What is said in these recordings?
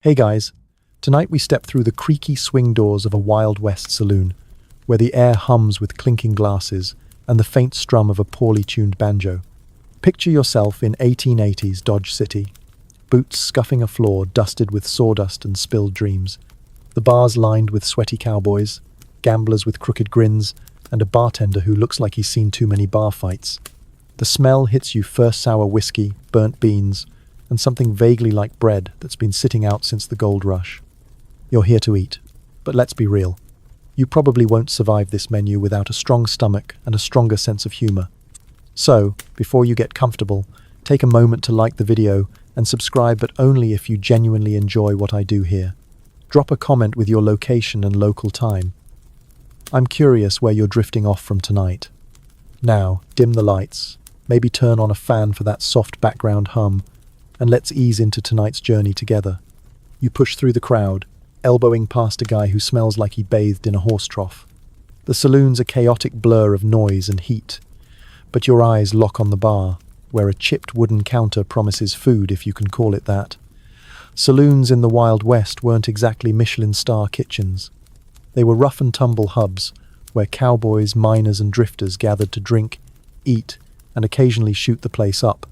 Hey guys, tonight we step through the creaky swing doors of a Wild West saloon, where the air hums with clinking glasses and the faint strum of a poorly tuned banjo. Picture yourself in 1880s Dodge City, boots scuffing a floor dusted with sawdust and spilled dreams, the bars lined with sweaty cowboys, gamblers with crooked grins, and a bartender who looks like he's seen too many bar fights. The smell hits you: first sour whiskey, burnt beans, and something vaguely like bread that's been sitting out since the gold rush. You're here to eat, but let's be real. You probably won't survive this menu without a strong stomach and a stronger sense of humor. So, before you get comfortable, take a moment to like the video and subscribe, but only if you genuinely enjoy what I do here. Drop a comment with your location and local time. I'm curious where you're drifting off from tonight. Now, dim the lights, maybe turn on a fan for that soft background hum, and let's ease into tonight's journey together. You push through the crowd, elbowing past a guy who smells like he bathed in a horse trough. The saloon's a chaotic blur of noise and heat, but your eyes lock on the bar, where a chipped wooden counter promises food, if you can call it that. Saloons in the Wild West weren't exactly Michelin star kitchens. They were rough and tumble hubs, where cowboys, miners and drifters gathered to drink, eat, and occasionally shoot the place up.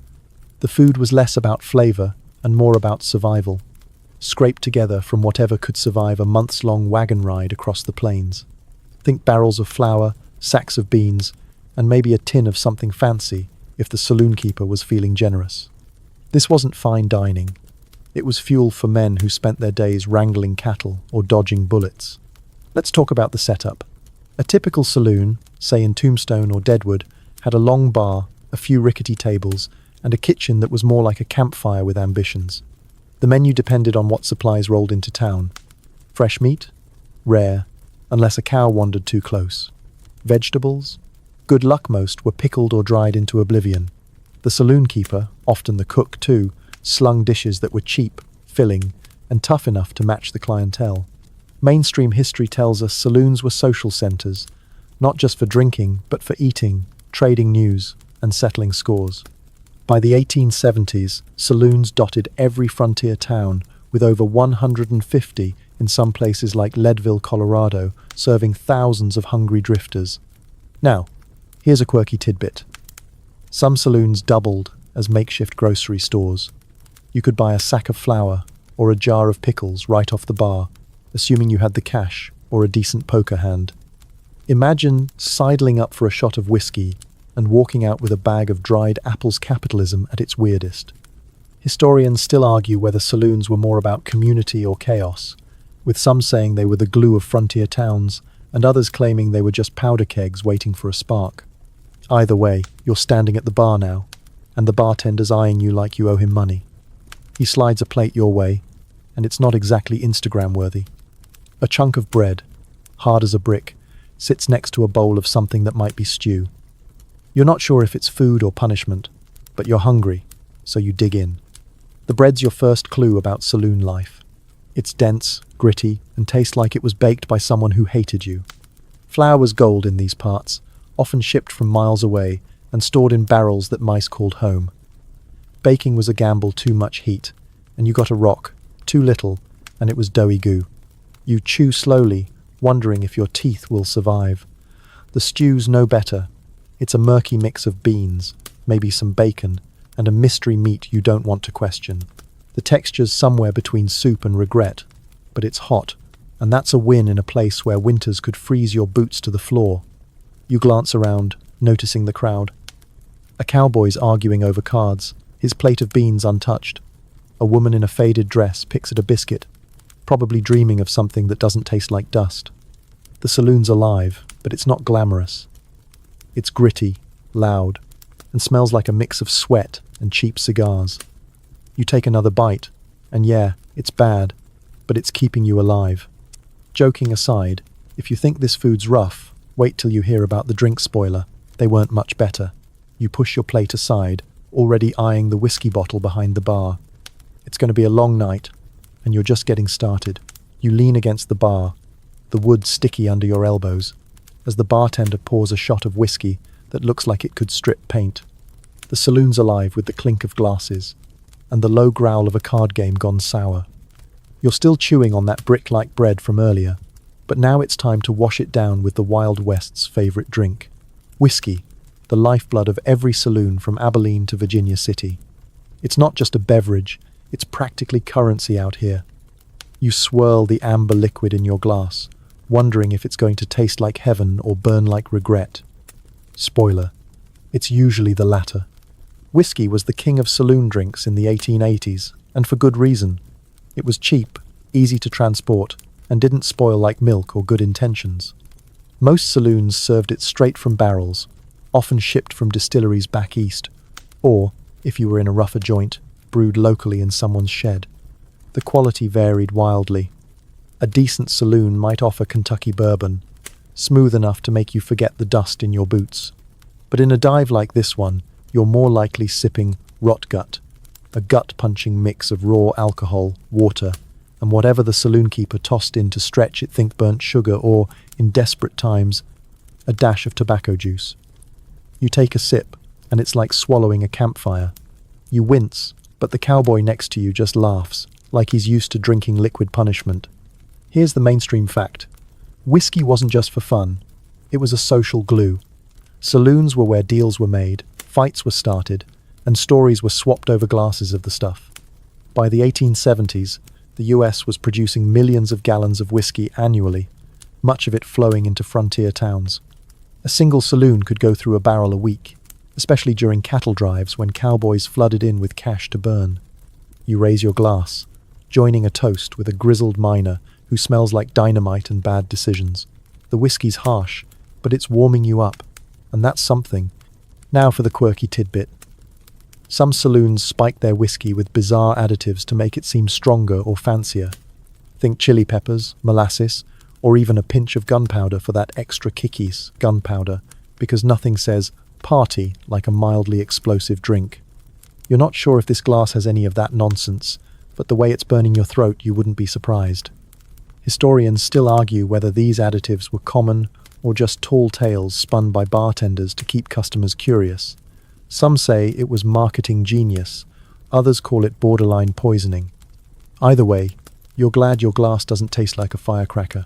The food was less about flavor and more about survival, scraped together from whatever could survive a months-long wagon ride across the plains. Think barrels of flour, sacks of beans, and maybe a tin of something fancy if the saloon keeper was feeling generous. This wasn't fine dining. It was fuel for men who spent their days wrangling cattle or dodging bullets. Let's talk about the setup. A typical saloon, say in Tombstone or Deadwood, had a long bar, a few rickety tables, and a kitchen that was more like a campfire with ambitions. The menu depended on what supplies rolled into town. Fresh meat? Rare, unless a cow wandered too close. Vegetables? Good luck, most were pickled or dried into oblivion. The saloon keeper, often the cook too, slung dishes that were cheap, filling, and tough enough to match the clientele. Mainstream history tells us saloons were social centers, not just for drinking, but for eating, trading news, and settling scores. By the 1870s, saloons dotted every frontier town, with over 150 in some places like Leadville, Colorado, serving thousands of hungry drifters. Now, here's a quirky tidbit. Some saloons doubled as makeshift grocery stores. You could buy a sack of flour or a jar of pickles right off the bar, assuming you had the cash or a decent poker hand. Imagine sidling up for a shot of whiskey and walking out with a bag of dried apples. Capitalism at its weirdest. Historians still argue whether saloons were more about community or chaos, with some saying they were the glue of frontier towns, and others claiming they were just powder kegs waiting for a spark. Either way, you're standing at the bar now, and the bartender's eyeing you like you owe him money. He slides a plate your way, and it's not exactly Instagram-worthy. A chunk of bread, hard as a brick, sits next to a bowl of something that might be stew. You're not sure if it's food or punishment, but you're hungry, so you dig in. The bread's your first clue about saloon life. It's dense, gritty, and tastes like it was baked by someone who hated you. Flour was gold in these parts, often shipped from miles away and stored in barrels that mice called home. Baking was a gamble: too much heat, and you got a rock, too little, and it was doughy goo. You chew slowly, wondering if your teeth will survive. The stew's no better. It's a murky mix of beans, maybe some bacon, and a mystery meat you don't want to question. The texture's somewhere between soup and regret, but it's hot, and that's a win in a place where winters could freeze your boots to the floor. You glance around, noticing the crowd. A cowboy's arguing over cards, his plate of beans untouched. A woman in a faded dress picks at a biscuit, probably dreaming of something that doesn't taste like dust. The saloon's alive, but it's not glamorous. It's gritty, loud, and smells like a mix of sweat and cheap cigars. You take another bite, and yeah, it's bad, but it's keeping you alive. Joking aside, if you think this food's rough, wait till you hear about the drink spoiler. They weren't much better. You push your plate aside, already eyeing the whiskey bottle behind the bar. It's going to be a long night, and you're just getting started. You lean against the bar, the wood sticky under your elbows, as the bartender pours a shot of whiskey that looks like it could strip paint. The saloon's alive with the clink of glasses and the low growl of a card game gone sour. You're still chewing on that brick-like bread from earlier, but now it's time to wash it down with the Wild West's favorite drink. Whiskey, the lifeblood of every saloon from Abilene to Virginia City. It's not just a beverage, it's practically currency out here. You swirl the amber liquid in your glass, wondering if it's going to taste like heaven or burn like regret. Spoiler, it's usually the latter. Whiskey was the king of saloon drinks in the 1880s, and for good reason. It was cheap, easy to transport, and didn't spoil like milk or good intentions. Most saloons served it straight from barrels, often shipped from distilleries back east, or, if you were in a rougher joint, brewed locally in someone's shed. The quality varied wildly. A decent saloon might offer Kentucky bourbon, smooth enough to make you forget the dust in your boots. But in a dive like this one, you're more likely sipping rot gut, a gut-punching mix of raw alcohol, water, and whatever the saloon keeper tossed in to stretch it, think burnt sugar or, in desperate times, a dash of tobacco juice. You take a sip, and it's like swallowing a campfire. You wince, but the cowboy next to you just laughs, like he's used to drinking liquid punishment. Here's the mainstream fact. Whiskey wasn't just for fun. It was a social glue. Saloons were where deals were made, fights were started, and stories were swapped over glasses of the stuff. By the 1870s, the US was producing millions of gallons of whiskey annually, much of it flowing into frontier towns. A single saloon could go through a barrel a week, especially during cattle drives when cowboys flooded in with cash to burn. You raise your glass, joining a toast with a grizzled miner who smells like dynamite and bad decisions. The whiskey's harsh, but it's warming you up, and that's something. Now for the quirky tidbit. Some saloons spike their whiskey with bizarre additives to make it seem stronger or fancier. Think chili peppers, molasses, or even a pinch of gunpowder for that extra kickies, gunpowder, because nothing says party like a mildly explosive drink. You're not sure if this glass has any of that nonsense, but the way it's burning your throat, you wouldn't be surprised. Historians still argue whether these additives were common or just tall tales spun by bartenders to keep customers curious. Some say it was marketing genius, others call it borderline poisoning. Either way, you're glad your glass doesn't taste like a firecracker.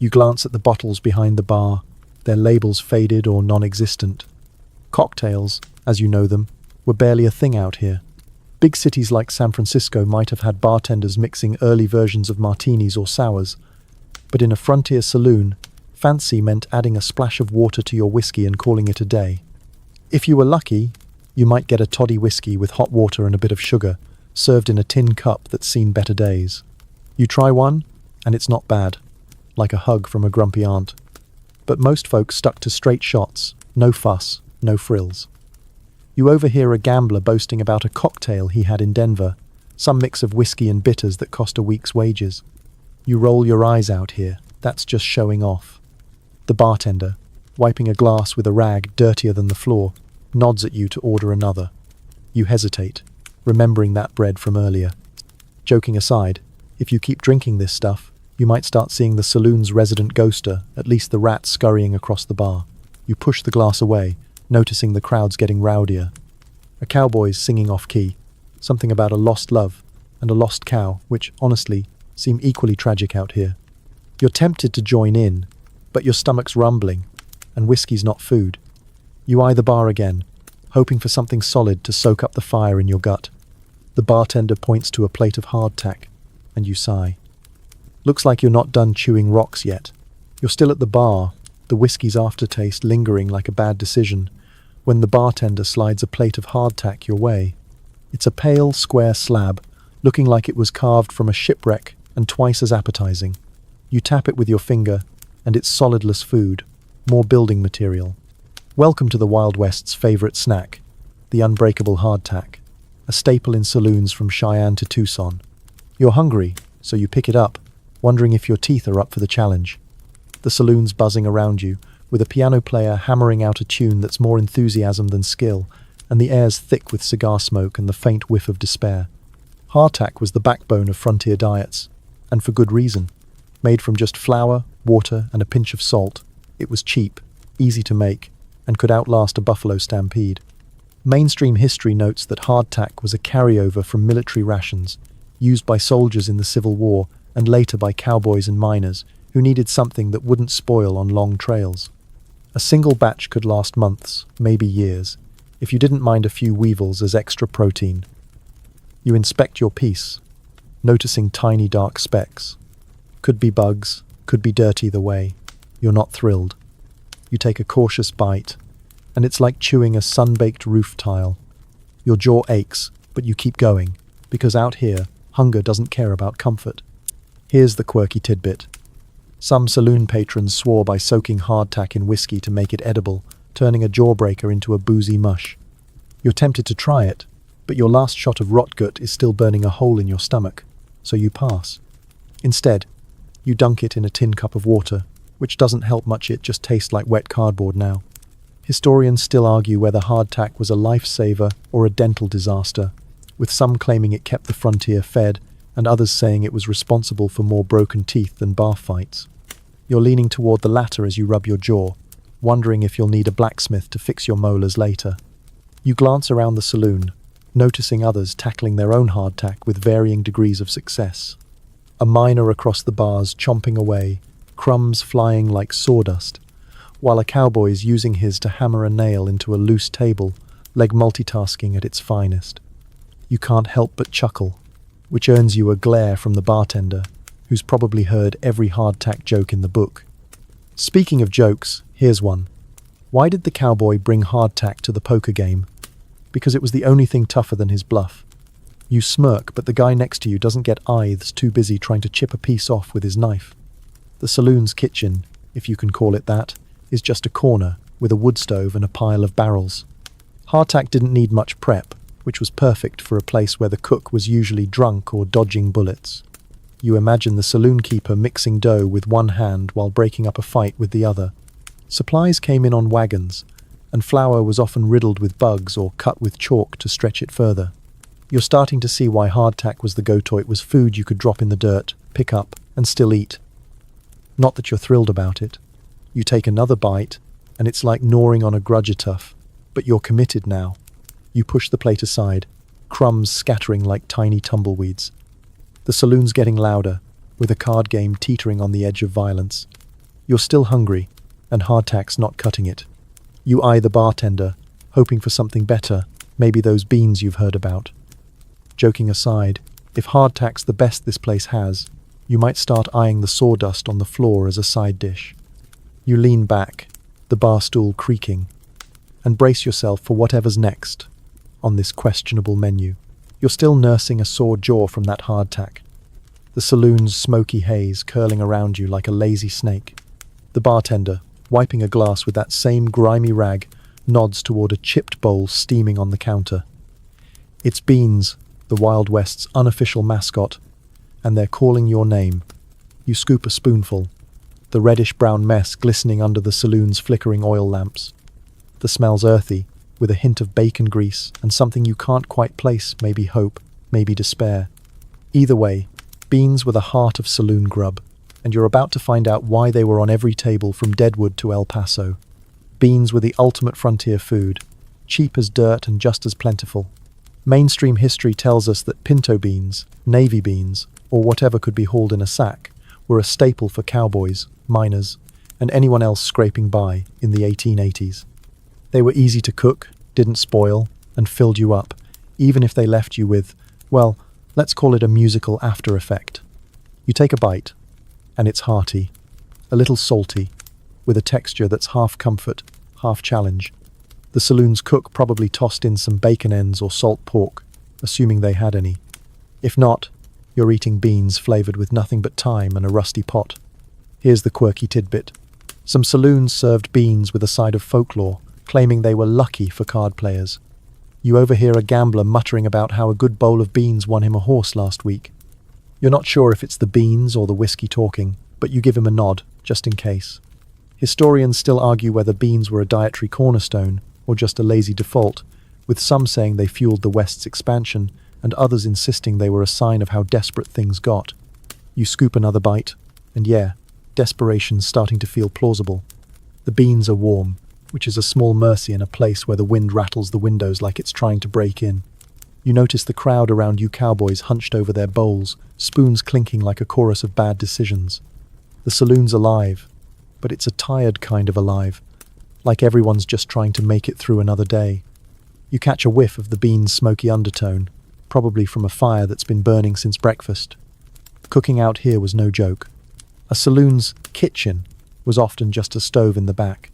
You glance at the bottles behind the bar, their labels faded or non-existent. Cocktails, as you know them, were barely a thing out here. Big cities like San Francisco might have had bartenders mixing early versions of martinis or sours, but in a frontier saloon, fancy meant adding a splash of water to your whiskey and calling it a day. If you were lucky, you might get a toddy whiskey with hot water and a bit of sugar, served in a tin cup that's seen better days. You try one, and it's not bad, like a hug from a grumpy aunt. But most folks stuck to straight shots, no fuss, no frills. You overhear a gambler boasting about a cocktail he had in Denver, some mix of whiskey and bitters that cost a week's wages. You roll your eyes out here, that's just showing off. The bartender, wiping a glass with a rag dirtier than the floor, nods at you to order another. You hesitate, remembering that bread from earlier. Joking aside, if you keep drinking this stuff, you might start seeing the saloon's resident ghoster, at least the rat scurrying across the bar. You push the glass away, noticing the crowd's getting rowdier. A cowboy's singing off-key, something about a lost love and a lost cow, which, honestly, seem equally tragic out here. You're tempted to join in, but your stomach's rumbling, and whiskey's not food. You eye the bar again, hoping for something solid to soak up the fire in your gut. The bartender points to a plate of hardtack, and you sigh. Looks like you're not done chewing rocks yet. You're still at the bar, the whiskey's aftertaste lingering like a bad decision, when the bartender slides a plate of hardtack your way. It's a pale, square slab, looking like it was carved from a shipwreck and twice as appetizing. You tap it with your finger, and it's solidless food, more building material. Welcome to the Wild West's favorite snack, the unbreakable hardtack, a staple in saloons from Cheyenne to Tucson. You're hungry, so you pick it up, wondering if your teeth are up for the challenge. The saloon's buzzing around you, with a piano player hammering out a tune that's more enthusiasm than skill, and the air's thick with cigar smoke and the faint whiff of despair. Hardtack was the backbone of frontier diets, and for good reason. Made from just flour, water, and a pinch of salt, it was cheap, easy to make, and could outlast a buffalo stampede. Mainstream history notes that hardtack was a carryover from military rations, used by soldiers in the Civil War and later by cowboys and miners who needed something that wouldn't spoil on long trails. A single batch could last months, maybe years, if you didn't mind a few weevils as extra protein. You inspect your piece, noticing tiny dark specks. Could be bugs, could be dirt either way. You're not thrilled. You take a cautious bite, and it's like chewing a sun-baked roof tile. Your jaw aches, but you keep going, because out here, hunger doesn't care about comfort. Here's the quirky tidbit. Some saloon patrons swore by soaking hardtack in whiskey to make it edible, turning a jawbreaker into a boozy mush. You're tempted to try it, but your last shot of rotgut is still burning a hole in your stomach, so you pass. Instead, you dunk it in a tin cup of water, which doesn't help much, it just tastes like wet cardboard now. Historians still argue whether hardtack was a lifesaver or a dental disaster, with some claiming it kept the frontier fed and others saying it was responsible for more broken teeth than bar fights. You're leaning toward the latter as you rub your jaw, wondering if you'll need a blacksmith to fix your molars later. You glance around the saloon, noticing others tackling their own hardtack with varying degrees of success. A miner across the bars chomping away, crumbs flying like sawdust, while a cowboy is using his to hammer a nail into a loose table, leg multitasking at its finest. You can't help but chuckle, which earns you a glare from the bartender, who's probably heard every hardtack joke in the book. Speaking of jokes, here's one. Why did the cowboy bring hardtack to the poker game? Because it was the only thing tougher than his bluff. You smirk, but the guy next to you doesn't get eyes, too busy trying to chip a piece off with his knife. The saloon's kitchen, if you can call it that, is just a corner with a wood stove and a pile of barrels. Hardtack didn't need much prep, which was perfect for a place where the cook was usually drunk or dodging bullets. You imagine the saloon keeper mixing dough with one hand while breaking up a fight with the other. Supplies came in on wagons, and flour was often riddled with bugs or cut with chalk to stretch it further. You're starting to see why hardtack was the go-to. It was food you could drop in the dirt, pick up, and still eat. Not that you're thrilled about it. You take another bite, and it's like gnawing on a grudge tough, but you're committed now. You push the plate aside, crumbs scattering like tiny tumbleweeds. The saloon's getting louder, with a card game teetering on the edge of violence. You're still hungry, and hardtack's not cutting it. You eye the bartender, hoping for something better, maybe those beans you've heard about. Joking aside, if hardtack's the best this place has, you might start eyeing the sawdust on the floor as a side dish. You lean back, the bar stool creaking, and brace yourself for whatever's next on this questionable menu. You're still nursing a sore jaw from that hardtack, the saloon's smoky haze curling around you like a lazy snake. The bartender, wiping a glass with that same grimy rag, nods toward a chipped bowl steaming on the counter. It's Beans, the Wild West's unofficial mascot, and they're calling your name. You scoop a spoonful, the reddish-brown mess glistening under the saloon's flickering oil lamps. The smell's earthy, with a hint of bacon grease and something you can't quite place, maybe hope, maybe despair. Either way, Beans were the heart of saloon grub, and you're about to find out why they were on every table from Deadwood to El Paso. Beans were the ultimate frontier food, cheap as dirt and just as plentiful. Mainstream history tells us that pinto beans, navy beans, or whatever could be hauled in a sack, were a staple for cowboys, miners, and anyone else scraping by in the 1880s. They were easy to cook, didn't spoil, and filled you up, even if they left you with, well, let's call it a musical after effect. You take a bite, and it's hearty, a little salty, with a texture that's half comfort, half challenge. The saloon's cook probably tossed in some bacon ends or salt pork, assuming they had any. If not, you're eating beans flavored with nothing but thyme and a rusty pot. Here's the quirky tidbit. Some saloons served beans with a side of folklore, claiming they were lucky for card players. You overhear a gambler muttering about how a good bowl of beans won him a horse last week. You're not sure if it's the beans or the whiskey talking, but you give him a nod, just in case. Historians still argue whether beans were a dietary cornerstone or just a lazy default, with some saying they fueled the West's expansion and others insisting they were a sign of how desperate things got. You scoop another bite, and yeah, desperation's starting to feel plausible. The beans are warm, which is a small mercy in a place where the wind rattles the windows like it's trying to break in. You notice the crowd around you cowboys hunched over their bowls, spoons clinking like a chorus of bad decisions. The saloon's alive, but it's a tired kind of alive, like everyone's just trying to make it through another day. You catch a whiff of the beans' smoky undertone, probably from a fire that's been burning since breakfast. Cooking out here was no joke. A saloon's kitchen was often just a stove in the back,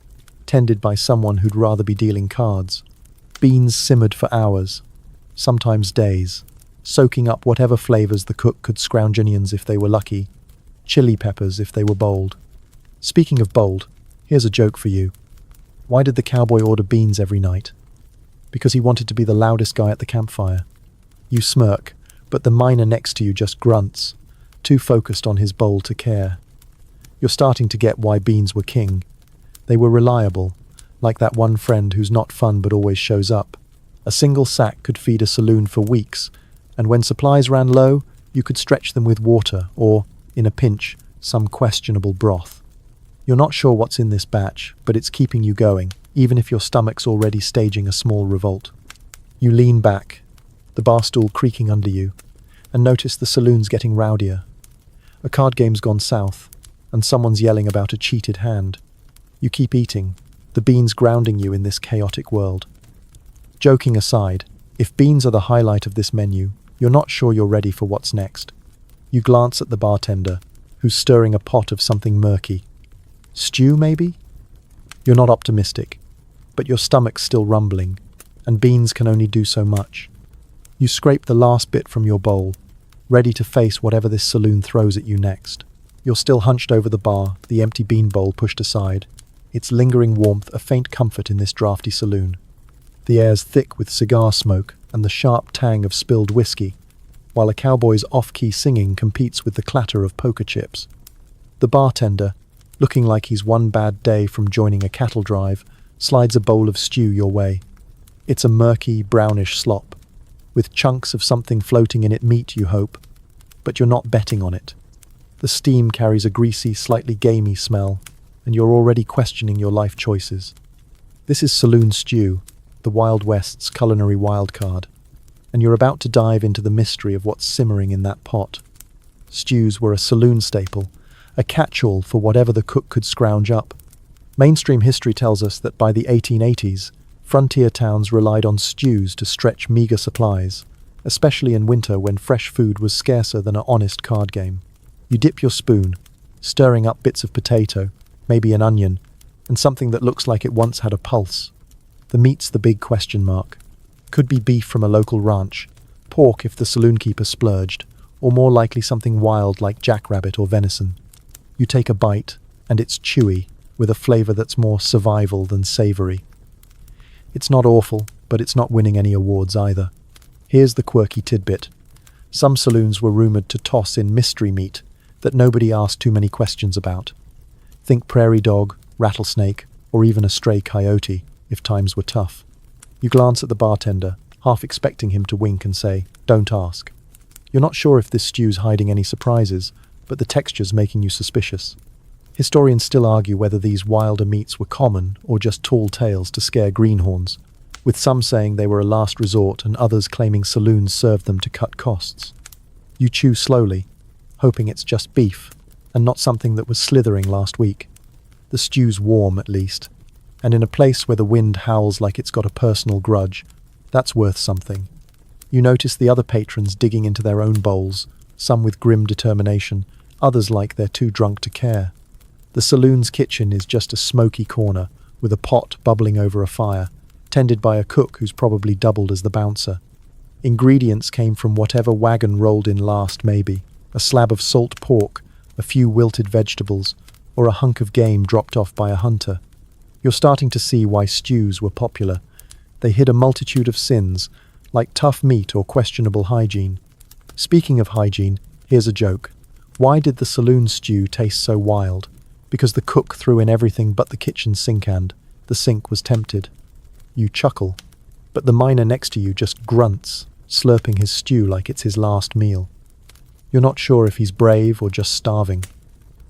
tended by someone who'd rather be dealing cards. Beans simmered for hours, sometimes days, soaking up whatever flavors the cook could scrounge onions if they were lucky, chili peppers if they were bold. Speaking of bold, here's a joke for you. Why did the cowboy order beans every night? Because he wanted to be the loudest guy at the campfire. You smirk, but the miner next to you just grunts, too focused on his bowl to care. You're starting to get why beans were king. They were reliable, like that one friend who's not fun but always shows up. A single sack could feed a saloon for weeks, and when supplies ran low, you could stretch them with water or, in a pinch, some questionable broth. You're not sure what's in this batch, but it's keeping you going, even if your stomach's already staging a small revolt. You lean back, the bar stool creaking under you, and notice the saloon's getting rowdier. A card game's gone south, and someone's yelling about a cheated hand. You keep eating, the beans grounding you in this chaotic world. Joking aside, if beans are the highlight of this menu, you're not sure you're ready for what's next. You glance at the bartender, who's stirring a pot of something murky. Stew, maybe? You're not optimistic, but your stomach's still rumbling, and beans can only do so much. You scrape the last bit from your bowl, ready to face whatever this saloon throws at you next. You're still hunched over the bar, the empty bean bowl pushed aside, its lingering warmth a faint comfort in this drafty saloon. The air's thick with cigar smoke and the sharp tang of spilled whiskey, while a cowboy's off-key singing competes with the clatter of poker chips. The bartender, looking like he's one bad day from joining a cattle drive, slides a bowl of stew your way. It's a murky, brownish slop, with chunks of something floating in it, meat, you hope, but you're not betting on it. The steam carries a greasy, slightly gamey smell, and you're already questioning your life choices. This is Saloon stew, the Wild West's culinary wildcard, and you're about to dive into the mystery of what's simmering in that pot. Stews were a saloon staple, a catch-all for whatever the cook could scrounge up. Mainstream history tells us that by the 1880s, frontier towns relied on stews to stretch meager supplies, especially in winter when fresh food was scarcer than an honest card game. You dip your spoon, stirring up bits of potato, maybe an onion, and something that looks like it once had a pulse. The meat's the big question mark. Could be beef from a local ranch, pork if the saloon keeper splurged, or more likely something wild like jackrabbit or venison. You take a bite, and it's chewy, with a flavor that's more survival than savory. It's not awful, but it's not winning any awards either. Here's the quirky tidbit. Some saloons were rumored to toss in mystery meat that nobody asked too many questions about. Think prairie dog, rattlesnake, or even a stray coyote, if times were tough. You glance at the bartender, half expecting him to wink and say, "Don't ask." You're not sure if this stew's hiding any surprises, but the texture's making you suspicious. Historians still argue whether these wilder meats were common or just tall tales to scare greenhorns, with some saying they were a last resort and others claiming saloons served them to cut costs. You chew slowly, hoping it's just beef, and not something that was slithering last week. The stew's warm, at least, and in a place where the wind howls like it's got a personal grudge, that's worth something. You notice the other patrons digging into their own bowls, some with grim determination, others like they're too drunk to care. The saloon's kitchen is just a smoky corner, with a pot bubbling over a fire, tended by a cook who's probably doubled as the bouncer. Ingredients came from whatever wagon rolled in last, maybe. A slab of salt pork, a few wilted vegetables, or a hunk of game dropped off by a hunter. You're starting to see why stews were popular. They hid a multitude of sins, like tough meat or questionable hygiene. Speaking of hygiene, here's a joke. Why did the saloon stew taste so wild? Because the cook threw in everything but the kitchen sink and the sink was tempted. You chuckle, but the miner next to you just grunts, slurping his stew like it's his last meal. You're not sure if he's brave or just starving.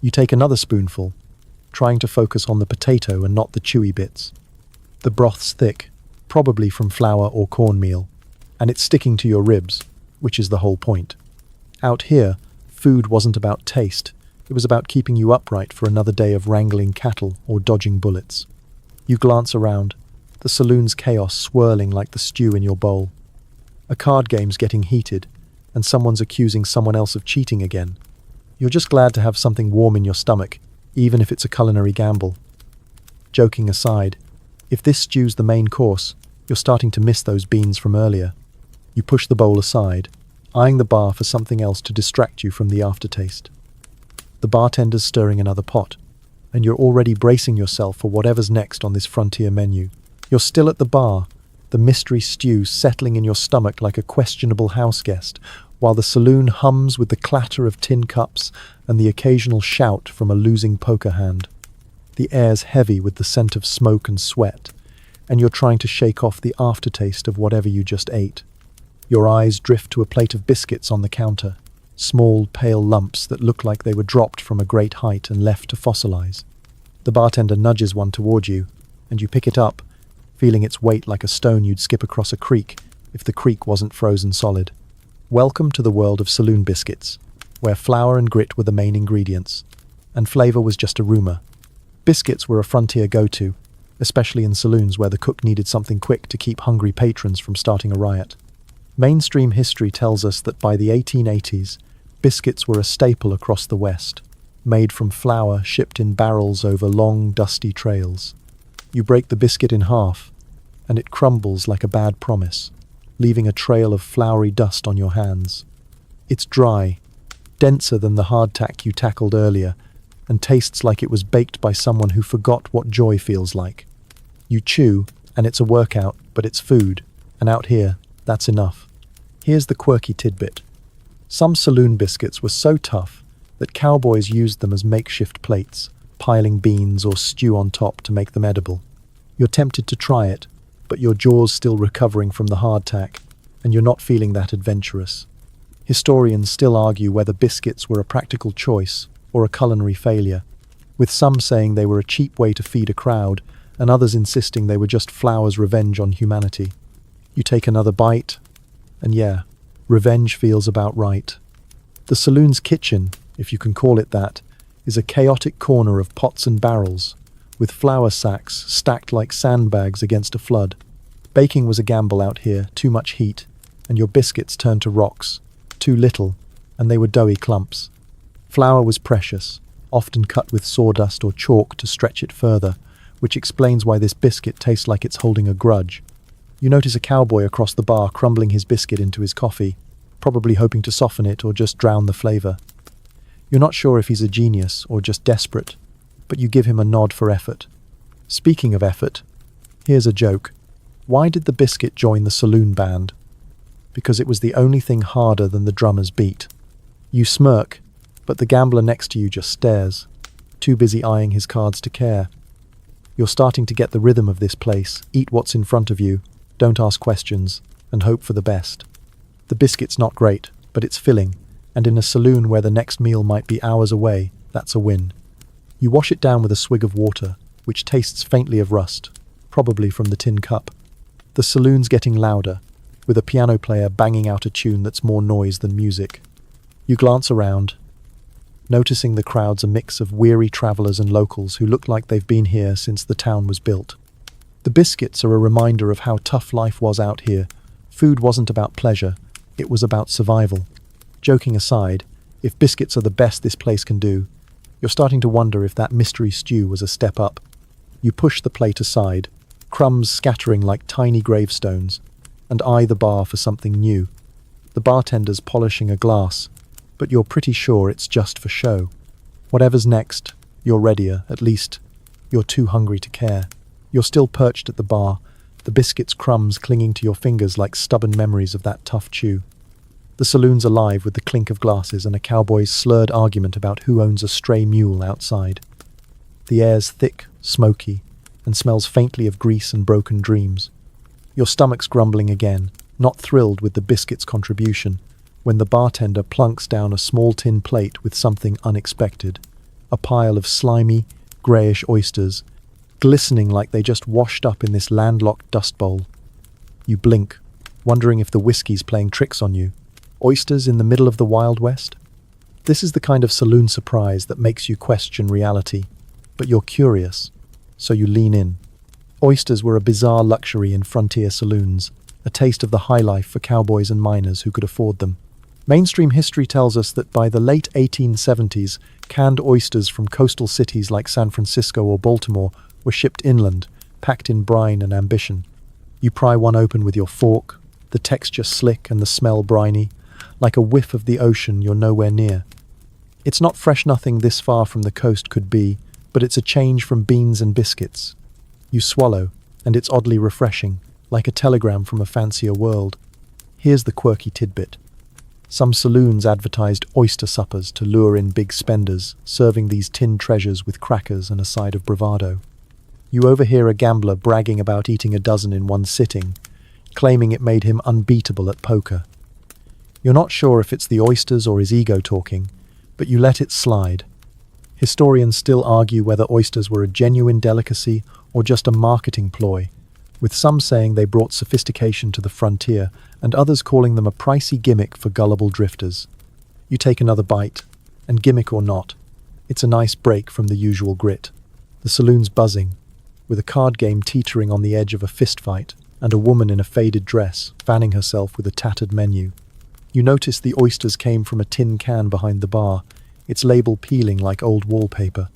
You take another spoonful, trying to focus on the potato and not the chewy bits. The broth's thick, probably from flour or cornmeal, and it's sticking to your ribs, which is the whole point. Out here, food wasn't about taste. It was about keeping you upright for another day of wrangling cattle or dodging bullets. You glance around, the saloon's chaos swirling like the stew in your bowl. A card game's getting heated, and someone's accusing someone else of cheating again. You're just glad to have something warm in your stomach, even if it's a culinary gamble. Joking aside, if this stew's the main course, you're starting to miss those beans from earlier. You push the bowl aside, eyeing the bar for something else to distract you from the aftertaste. The bartender's stirring another pot, and you're already bracing yourself for whatever's next on this frontier menu. You're still at the bar, the mystery stew settling in your stomach like a questionable houseguest, while the saloon hums with the clatter of tin cups and the occasional shout from a losing poker hand. The air's heavy with the scent of smoke and sweat, and you're trying to shake off the aftertaste of whatever you just ate. Your eyes drift to a plate of biscuits on the counter, small, pale lumps that look like they were dropped from a great height and left to fossilize. The bartender nudges one toward you, and you pick it up, feeling its weight like a stone you'd skip across a creek if the creek wasn't frozen solid. Welcome to the world of saloon biscuits, where flour and grit were the main ingredients, and flavor was just a rumor. Biscuits were a frontier go-to, especially in saloons where the cook needed something quick to keep hungry patrons from starting a riot. Mainstream history tells us that by the 1880s, biscuits were a staple across the West, made from flour shipped in barrels over long, dusty trails. You break the biscuit in half, and it crumbles like a bad promise, leaving a trail of floury dust on your hands. It's dry, denser than the hardtack you tackled earlier, and tastes like it was baked by someone who forgot what joy feels like. You chew, and it's a workout, but it's food, and out here, that's enough. Here's the quirky tidbit. Some saloon biscuits were so tough that cowboys used them as makeshift plates, piling beans or stew on top to make them edible. You're tempted to try it, but your jaw's still recovering from the hardtack, and you're not feeling that adventurous. Historians still argue whether biscuits were a practical choice or a culinary failure, with some saying they were a cheap way to feed a crowd, and others insisting they were just flour's revenge on humanity. You take another bite, and yeah, revenge feels about right. The saloon's kitchen, if you can call it that, is a chaotic corner of pots and barrels, with flour sacks stacked like sandbags against a flood. Baking was a gamble out here, too much heat, and your biscuits turned to rocks, too little, and they were doughy clumps. Flour was precious, often cut with sawdust or chalk to stretch it further, which explains why this biscuit tastes like it's holding a grudge. You notice a cowboy across the bar crumbling his biscuit into his coffee, probably hoping to soften it or just drown the flavor. You're not sure if he's a genius or just desperate, but you give him a nod for effort. Speaking of effort, here's a joke. Why did the biscuit join the saloon band? Because it was the only thing harder than the drummer's beat. You smirk, but the gambler next to you just stares, too busy eyeing his cards to care. You're starting to get the rhythm of this place. Eat what's in front of you, don't ask questions, and hope for the best. The biscuit's not great, but it's filling, and in a saloon where the next meal might be hours away, that's a win. You wash it down with a swig of water, which tastes faintly of rust, probably from the tin cup. The saloon's getting louder, with a piano player banging out a tune that's more noise than music. You glance around, noticing the crowd's a mix of weary travelers and locals who look like they've been here since the town was built. The biscuits are a reminder of how tough life was out here. Food wasn't about pleasure, it was about survival. Joking aside, if biscuits are the best this place can do, you're starting to wonder if that mystery stew was a step up. You push the plate aside, crumbs scattering like tiny gravestones, and eye the bar for something new. The bartender's polishing a glass, but you're pretty sure it's just for show. Whatever's next, you're readier, at least you're too hungry to care. You're still perched at the bar, the biscuit's crumbs clinging to your fingers like stubborn memories of that tough chew. The saloon's alive with the clink of glasses and a cowboy's slurred argument about who owns a stray mule outside. The air's thick, smoky, and smells faintly of grease and broken dreams. Your stomach's grumbling again, not thrilled with the biscuit's contribution, when the bartender plunks down a small tin plate with something unexpected. A pile of slimy, greyish oysters, glistening like they just washed up in this landlocked dust bowl. You blink, wondering if the whiskey's playing tricks on you. Oysters in the middle of the Wild West? This is the kind of saloon surprise that makes you question reality, but you're curious, so you lean in. Oysters were a bizarre luxury in frontier saloons, a taste of the high life for cowboys and miners who could afford them. Mainstream history tells us that by the late 1870s, canned oysters from coastal cities like San Francisco or Baltimore were shipped inland, packed in brine and ambition. You pry one open with your fork, the texture slick and the smell briny, like a whiff of the ocean you're nowhere near. It's not fresh nothing this far from the coast could be, but it's a change from beans and biscuits. You swallow, and it's oddly refreshing, like a telegram from a fancier world. Here's the quirky tidbit. Some saloons advertised oyster suppers to lure in big spenders, serving these tin treasures with crackers and a side of bravado. You overhear a gambler bragging about eating a dozen in one sitting, claiming it made him unbeatable at poker. You're not sure if it's the oysters or his ego talking, but you let it slide. Historians still argue whether oysters were a genuine delicacy or just a marketing ploy, with some saying they brought sophistication to the frontier and others calling them a pricey gimmick for gullible drifters. You take another bite, and gimmick or not, it's a nice break from the usual grit. The saloon's buzzing, with a card game teetering on the edge of a fistfight and a woman in a faded dress fanning herself with a tattered menu. You notice the oysters came from a tin can behind the bar, its label peeling like old wallpaper.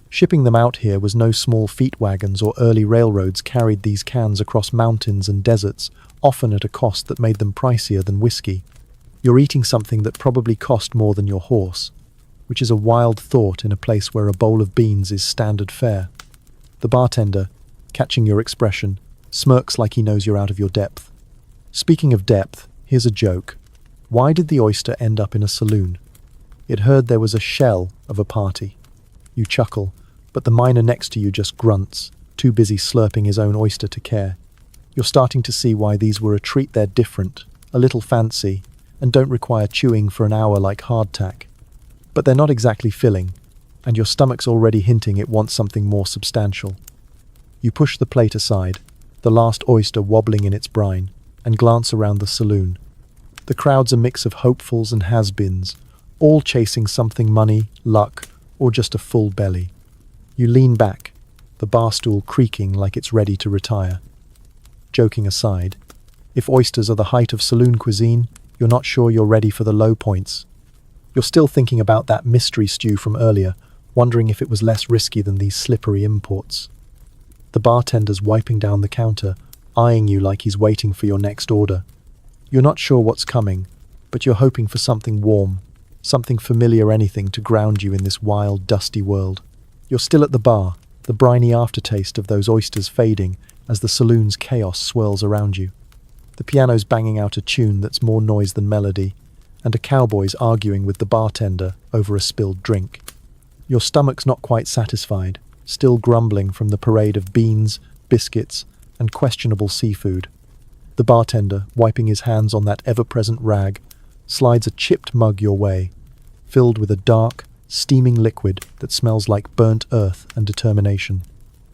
Shipping them out here was no small feat. Wagons or early railroads carried these cans across mountains and deserts, often at a cost that made them pricier than whiskey. You're eating something that probably cost more than your horse, which is a wild thought in a place where a bowl of beans is standard fare. The bartender, catching your expression, smirks like he knows you're out of your depth. Speaking of depth, here's a joke. Why did the oyster end up in a saloon? It heard there was a shell of a party. You chuckle, but the miner next to you just grunts, too busy slurping his own oyster to care. You're starting to see why these were a treat. They're different, a little fancy, and don't require chewing for an hour like hardtack. But they're not exactly filling, and your stomach's already hinting it wants something more substantial. You push the plate aside, the last oyster wobbling in its brine, and glance around the saloon. The crowd's a mix of hopefuls and has-beens, all chasing something: money, luck, or just a full belly. You lean back, the bar stool creaking like it's ready to retire. Joking aside, if oysters are the height of saloon cuisine, you're not sure you're ready for the low points. You're still thinking about that mystery stew from earlier, wondering if it was less risky than these slippery imports. The bartender's wiping down the counter, eyeing you like he's waiting for your next order. You're not sure what's coming, but you're hoping for something warm, something familiar, anything to ground you in this wild, dusty world. You're still at the bar, the briny aftertaste of those oysters fading as the saloon's chaos swirls around you. The piano's banging out a tune that's more noise than melody, and a cowboy's arguing with the bartender over a spilled drink. Your stomach's not quite satisfied, still grumbling from the parade of beans, biscuits, and questionable seafood. The bartender, wiping his hands on that ever-present rag, slides a chipped mug your way, filled with a dark, steaming liquid that smells like burnt earth and determination.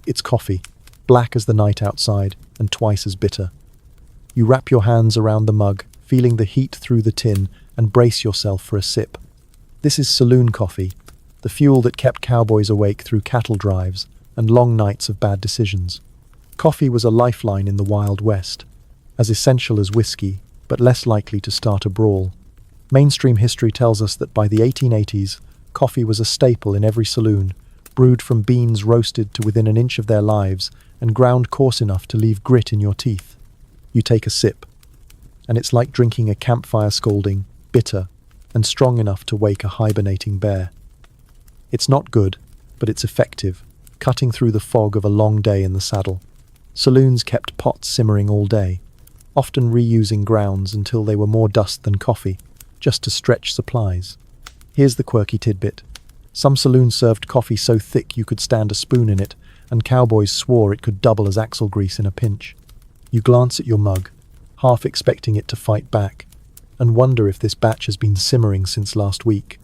It's coffee, black as the night outside and twice as bitter. You wrap your hands around the mug, feeling the heat through the tin, and brace yourself for a sip. This is saloon coffee, the fuel that kept cowboys awake through cattle drives and long nights of bad decisions. Coffee was a lifeline in the Wild West, as essential as whiskey, but less likely to start a brawl. Mainstream history tells us that by the 1880s, coffee was a staple in every saloon, brewed from beans roasted to within an inch of their lives and ground coarse enough to leave grit in your teeth. You take a sip, and it's like drinking a campfire scalding, bitter, and strong enough to wake a hibernating bear. It's not good, but it's effective, cutting through the fog of a long day in the saddle. Saloons kept pots simmering all day, often reusing grounds until they were more dust than coffee, just to stretch supplies. Here's the quirky tidbit. Some saloons served coffee so thick you could stand a spoon in it, and cowboys swore it could double as axle grease in a pinch. You glance at your mug, half expecting it to fight back, and wonder if this batch has been simmering since last week.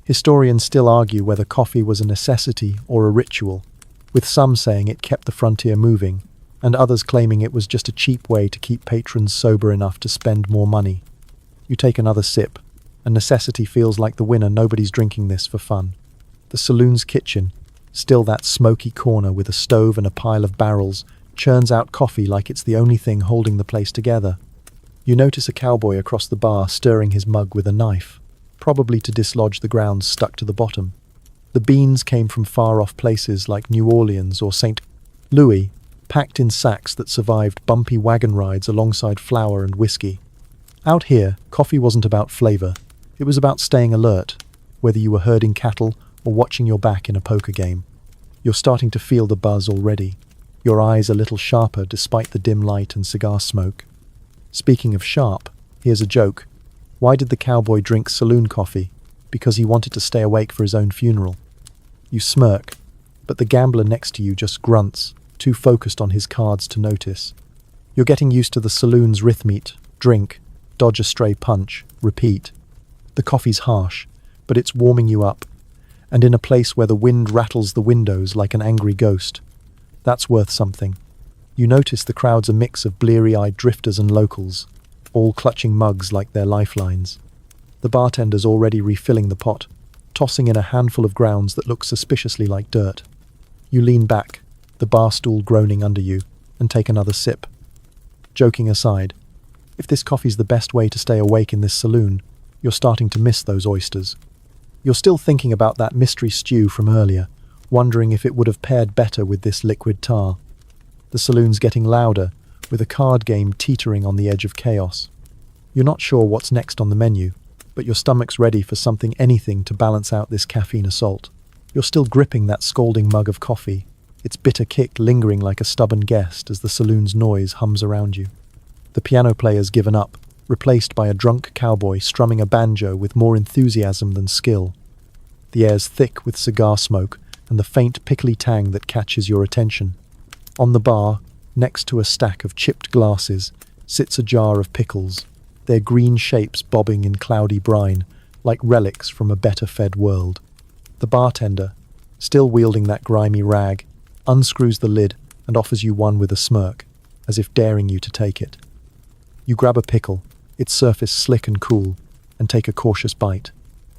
Historians still argue whether coffee was a necessity or a ritual, with some saying it kept the frontier moving, and others claiming it was just a cheap way to keep patrons sober enough to spend more money. You take another sip, and necessity feels like the winner. Nobody's drinking this for fun. The saloon's kitchen, still that smoky corner with a stove and a pile of barrels, churns out coffee like it's the only thing holding the place together. You notice a cowboy across the bar stirring his mug with a knife, probably to dislodge the grounds stuck to the bottom. The beans came from far-off places like New Orleans or St. Louis, packed in sacks that survived bumpy wagon rides alongside flour and whiskey. Out here, coffee wasn't about flavor. It was about staying alert, whether you were herding cattle or watching your back in a poker game. You're starting to feel the buzz already, your eyes a little sharper despite the dim light and cigar smoke. Speaking of sharp, here's a joke. Why did the cowboy drink saloon coffee? Because he wanted to stay awake for his own funeral. You smirk, but the gambler next to you just grunts, too focused on his cards to notice. You're getting used to the saloon's rhythmic, drink, dodge a stray punch, repeat. The coffee's harsh, but it's warming you up, and in a place where the wind rattles the windows like an angry ghost. That's worth something. You notice the crowd's a mix of bleary-eyed drifters and locals, all clutching mugs like their lifelines. The bartender's already refilling the pot, tossing in a handful of grounds that look suspiciously like dirt. You lean back, the bar stool groaning under you, and take another sip. Joking aside, if this coffee's the best way to stay awake in this saloon, you're starting to miss those oysters. You're still thinking about that mystery stew from earlier, wondering if it would have paired better with this liquid tar. The saloon's getting louder, with a card game teetering on the edge of chaos. You're not sure what's next on the menu, but your stomach's ready for anything to balance out this caffeine assault. You're still gripping that scalding mug of coffee, its bitter kick lingering like a stubborn guest as the saloon's noise hums around you. The piano player's given up, replaced by a drunk cowboy strumming a banjo with more enthusiasm than skill. The air's thick with cigar smoke and the faint pickly tang that catches your attention. On the bar, next to a stack of chipped glasses, sits a jar of pickles, their green shapes bobbing in cloudy brine, like relics from a better-fed world. The bartender, still wielding that grimy rag, unscrews the lid and offers you one with a smirk, as if daring you to take it. You grab a pickle, its surface slick and cool, and take a cautious bite.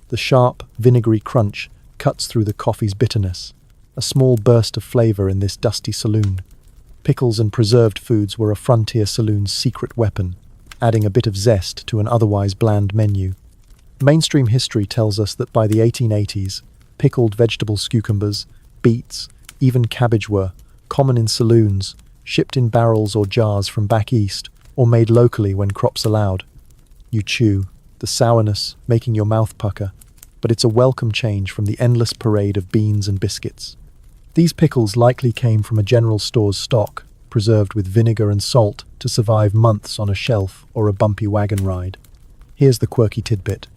The sharp, vinegary crunch cuts through the coffee's bitterness, a small burst of flavor in this dusty saloon. Pickles and preserved foods were a frontier saloon's secret weapon, adding a bit of zest to an otherwise bland menu. Mainstream history tells us that by the 1880s, pickled vegetables, cucumbers, beets, even cabbage were common in saloons, shipped in barrels or jars from back east, or made locally when crops allowed. You chew, the sourness making your mouth pucker, but it's a welcome change from the endless parade of beans and biscuits. These pickles likely came from a general store's stock, preserved with vinegar and salt to survive months on a shelf or a bumpy wagon ride. Here's the quirky tidbit.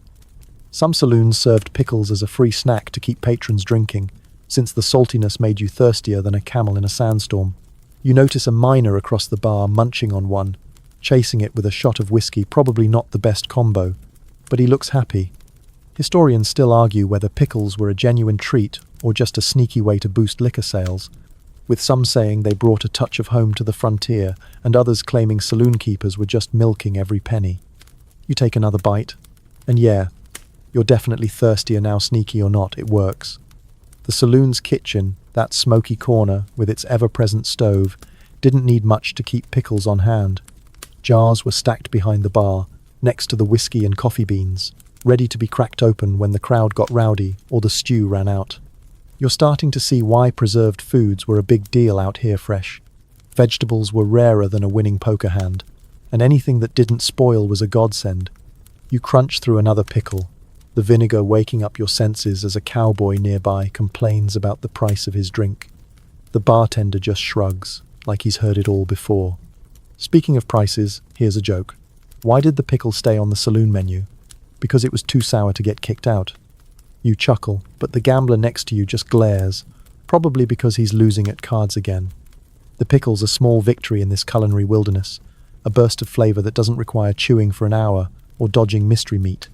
Some saloons served pickles as a free snack to keep patrons drinking, since the saltiness made you thirstier than a camel in a sandstorm. You notice a miner across the bar munching on one, chasing it with a shot of whiskey, probably not the best combo, but he looks happy. Historians still argue whether pickles were a genuine treat or just a sneaky way to boost liquor sales, with some saying they brought a touch of home to the frontier and others claiming saloon keepers were just milking every penny. You take another bite, and yeah, you're definitely thirstier now, sneaky or not, it works. The saloon's kitchen, that smoky corner with its ever-present stove, didn't need much to keep pickles on hand. Jars were stacked behind the bar, next to the whiskey and coffee beans, ready to be cracked open when the crowd got rowdy or the stew ran out. You're starting to see why preserved foods were a big deal out here fresh. Vegetables were rarer than a winning poker hand, and anything that didn't spoil was a godsend. You crunch through another pickle, the vinegar waking up your senses as a cowboy nearby complains about the price of his drink. The bartender just shrugs, like he's heard it all before. Speaking of prices, here's a joke. Why did the pickle stay on the saloon menu? Because it was too sour to get kicked out. You chuckle, but the gambler next to you just glares, probably because he's losing at cards again. The pickle's a small victory in this culinary wilderness, a burst of flavor that doesn't require chewing for an hour or dodging mystery meat.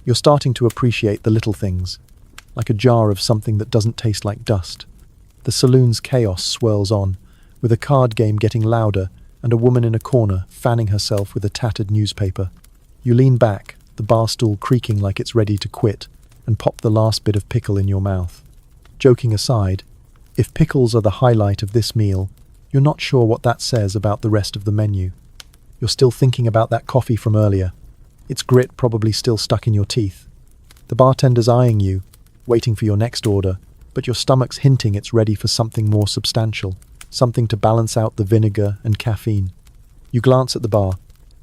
You're starting to appreciate the little things, like a jar of something that doesn't taste like dust. The saloon's chaos swirls on, with a card game getting louder and a woman in a corner fanning herself with a tattered newspaper. You lean back, the bar stool creaking like it's ready to quit, and pop the last bit of pickle in your mouth. Joking aside, if pickles are the highlight of this meal, you're not sure what that says about the rest of the menu. You're still thinking about that coffee from earlier. Its grit probably still stuck in your teeth. The bartender's eyeing you, waiting for your next order, but your stomach's hinting it's ready for something more substantial, something to balance out the vinegar and caffeine. You glance at the bar,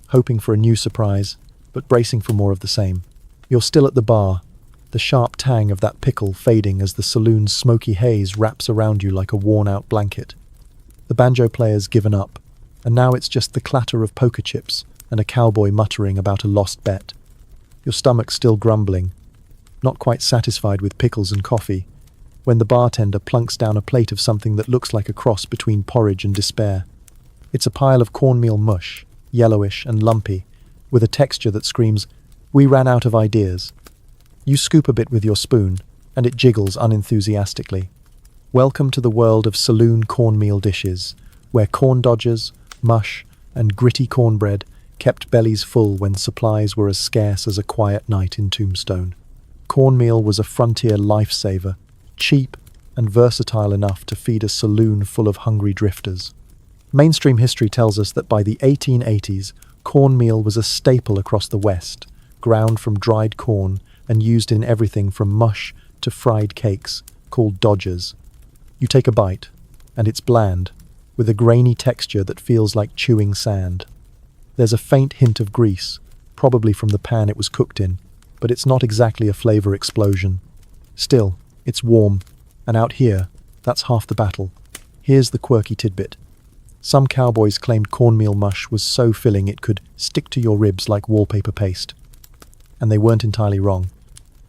hoping for a new surprise, but bracing for more of the same. You're still at the bar, the sharp tang of that pickle fading as the saloon's smoky haze wraps around you like a worn-out blanket. The banjo player's given up, and now it's just the clatter of poker chips and a cowboy muttering about a lost bet. Your stomach's still grumbling, not quite satisfied with pickles and coffee, when the bartender plunks down a plate of something that looks like a cross between porridge and despair. It's a pile of cornmeal mush, yellowish and lumpy, with a texture that screams, "We ran out of ideas." You scoop a bit with your spoon, and it jiggles unenthusiastically. Welcome to the world of saloon cornmeal dishes, where corn dodgers, mush, and gritty cornbread kept bellies full when supplies were as scarce as a quiet night in Tombstone. Cornmeal was a frontier lifesaver, cheap and versatile enough to feed a saloon full of hungry drifters. Mainstream history tells us that by the 1880s, cornmeal was a staple across the West, ground from dried corn and used in everything from mush to fried cakes, called dodgers. You take a bite, and it's bland, with a grainy texture that feels like chewing sand. There's a faint hint of grease, probably from the pan it was cooked in, but it's not exactly a flavor explosion. Still, it's warm, and out here, that's half the battle. Here's the quirky tidbit. Some cowboys claimed cornmeal mush was so filling it could stick to your ribs like wallpaper paste. And they weren't entirely wrong.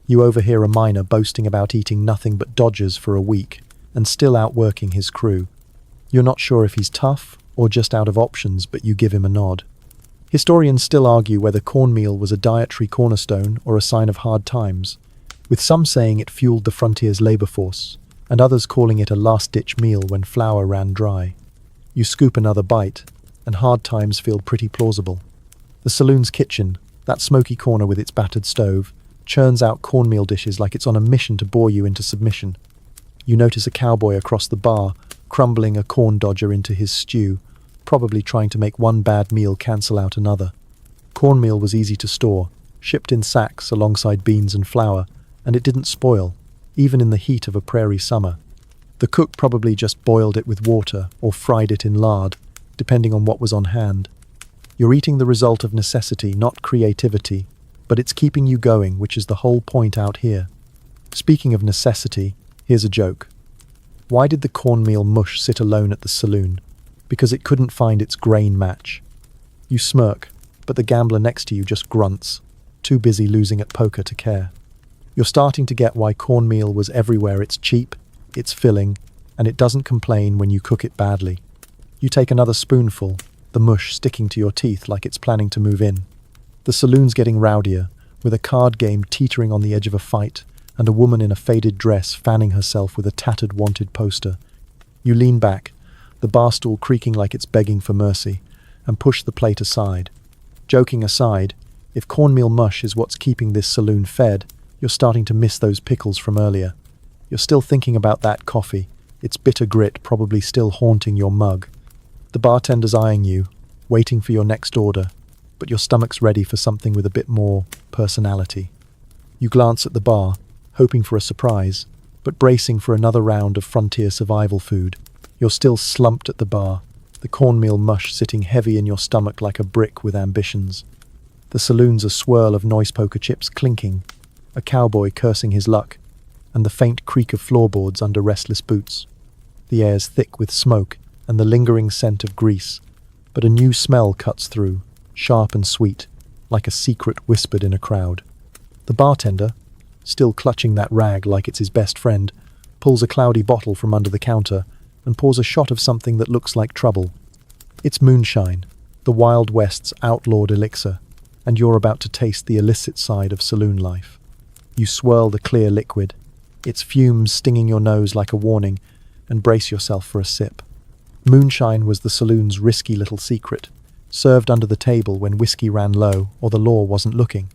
You overhear a miner boasting about eating nothing but dodgers for a week, and still outworking his crew. You're not sure if he's tough or just out of options, but you give him a nod. Historians still argue whether cornmeal was a dietary cornerstone or a sign of hard times, with some saying it fueled the frontier's labor force, and others calling it a last-ditch meal when flour ran dry. You scoop another bite, and hard times feel pretty plausible. The saloon's kitchen, that smoky corner with its battered stove, churns out cornmeal dishes like it's on a mission to bore you into submission. You notice a cowboy across the bar, crumbling a corn dodger into his stew, probably trying to make one bad meal cancel out another. Cornmeal was easy to store, shipped in sacks alongside beans and flour, and it didn't spoil, even in the heat of a prairie summer. The cook probably just boiled it with water or fried it in lard, depending on what was on hand. You're eating the result of necessity, not creativity, but it's keeping you going, which is the whole point out here. Speaking of necessity, here's a joke. Why did the cornmeal mush sit alone at the saloon? Because it couldn't find its grain match. You smirk, but the gambler next to you just grunts, too busy losing at poker to care. You're starting to get why cornmeal was everywhere. It's cheap, it's filling, and it doesn't complain when you cook it badly. You take another spoonful, the mush sticking to your teeth like it's planning to move in. The saloon's getting rowdier, with a card game teetering on the edge of a fight, and a woman in a faded dress fanning herself with a tattered wanted poster. You lean back, the bar stool creaking like it's begging for mercy, and push the plate aside. Joking aside, if cornmeal mush is what's keeping this saloon fed, you're starting to miss those pickles from earlier. You're still thinking about that coffee, its bitter grit probably still haunting your mug. The bartender's eyeing you, waiting for your next order, but your stomach's ready for something with a bit more personality. You glance at the bar, hoping for a surprise, but bracing for another round of frontier survival food. You're still slumped at the bar, the cornmeal mush sitting heavy in your stomach like a brick with ambitions. The saloon's a swirl of noise poker chips clinking, a cowboy cursing his luck, and the faint creak of floorboards under restless boots. The air's thick with smoke and the lingering scent of grease, but a new smell cuts through, sharp and sweet, like a secret whispered in a crowd. The bartender, still clutching that rag like it's his best friend, pulls a cloudy bottle from under the counter and pours a shot of something that looks like trouble. It's moonshine, the Wild West's outlawed elixir, and you're about to taste the illicit side of saloon life. You swirl the clear liquid, its fumes stinging your nose like a warning, and brace yourself for a sip. Moonshine was the saloon's risky little secret, served under the table when whiskey ran low or the law wasn't looking.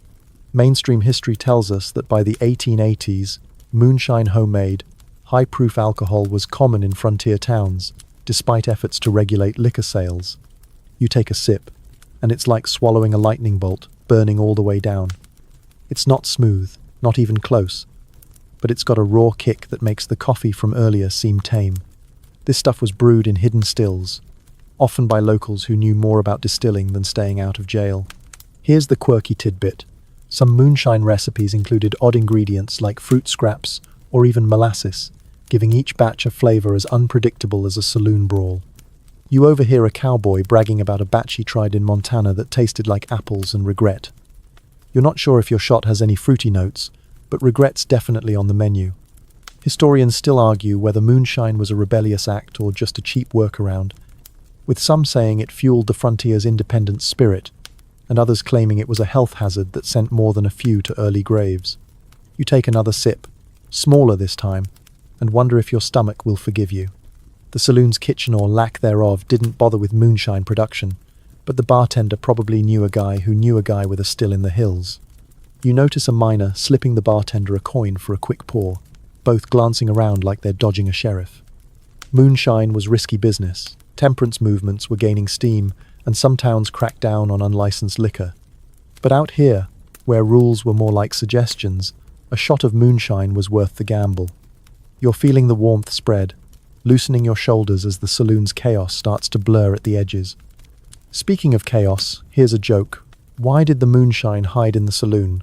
Mainstream history tells us that by the 1880s, moonshine homemade, high-proof alcohol was common in frontier towns, despite efforts to regulate liquor sales. You take a sip, and it's like swallowing a lightning bolt, burning all the way down. It's not smooth, not even close, but it's got a raw kick that makes the coffee from earlier seem tame. This stuff was brewed in hidden stills, often by locals who knew more about distilling than staying out of jail. Here's the quirky tidbit. Some moonshine recipes included odd ingredients like fruit scraps or even molasses, giving each batch a flavor as unpredictable as a saloon brawl. You overhear a cowboy bragging about a batch he tried in Montana that tasted like apples and regret. You're not sure if your shot has any fruity notes, but regret's definitely on the menu. Historians still argue whether moonshine was a rebellious act or just a cheap workaround, with some saying it fueled the frontier's independent spirit, and others claiming it was a health hazard that sent more than a few to early graves. You take another sip, smaller this time, and wonder if your stomach will forgive you. The saloon's kitchen or lack thereof didn't bother with moonshine production, but the bartender probably knew a guy who knew a guy with a still in the hills. You notice a miner slipping the bartender a coin for a quick pour, both glancing around like they're dodging a sheriff. Moonshine was risky business. Temperance movements were gaining steam, and some towns cracked down on unlicensed liquor. But out here, where rules were more like suggestions, a shot of moonshine was worth the gamble. You're feeling the warmth spread, loosening your shoulders as the saloon's chaos starts to blur at the edges. Speaking of chaos, here's a joke. Why did the moonshine hide in the saloon?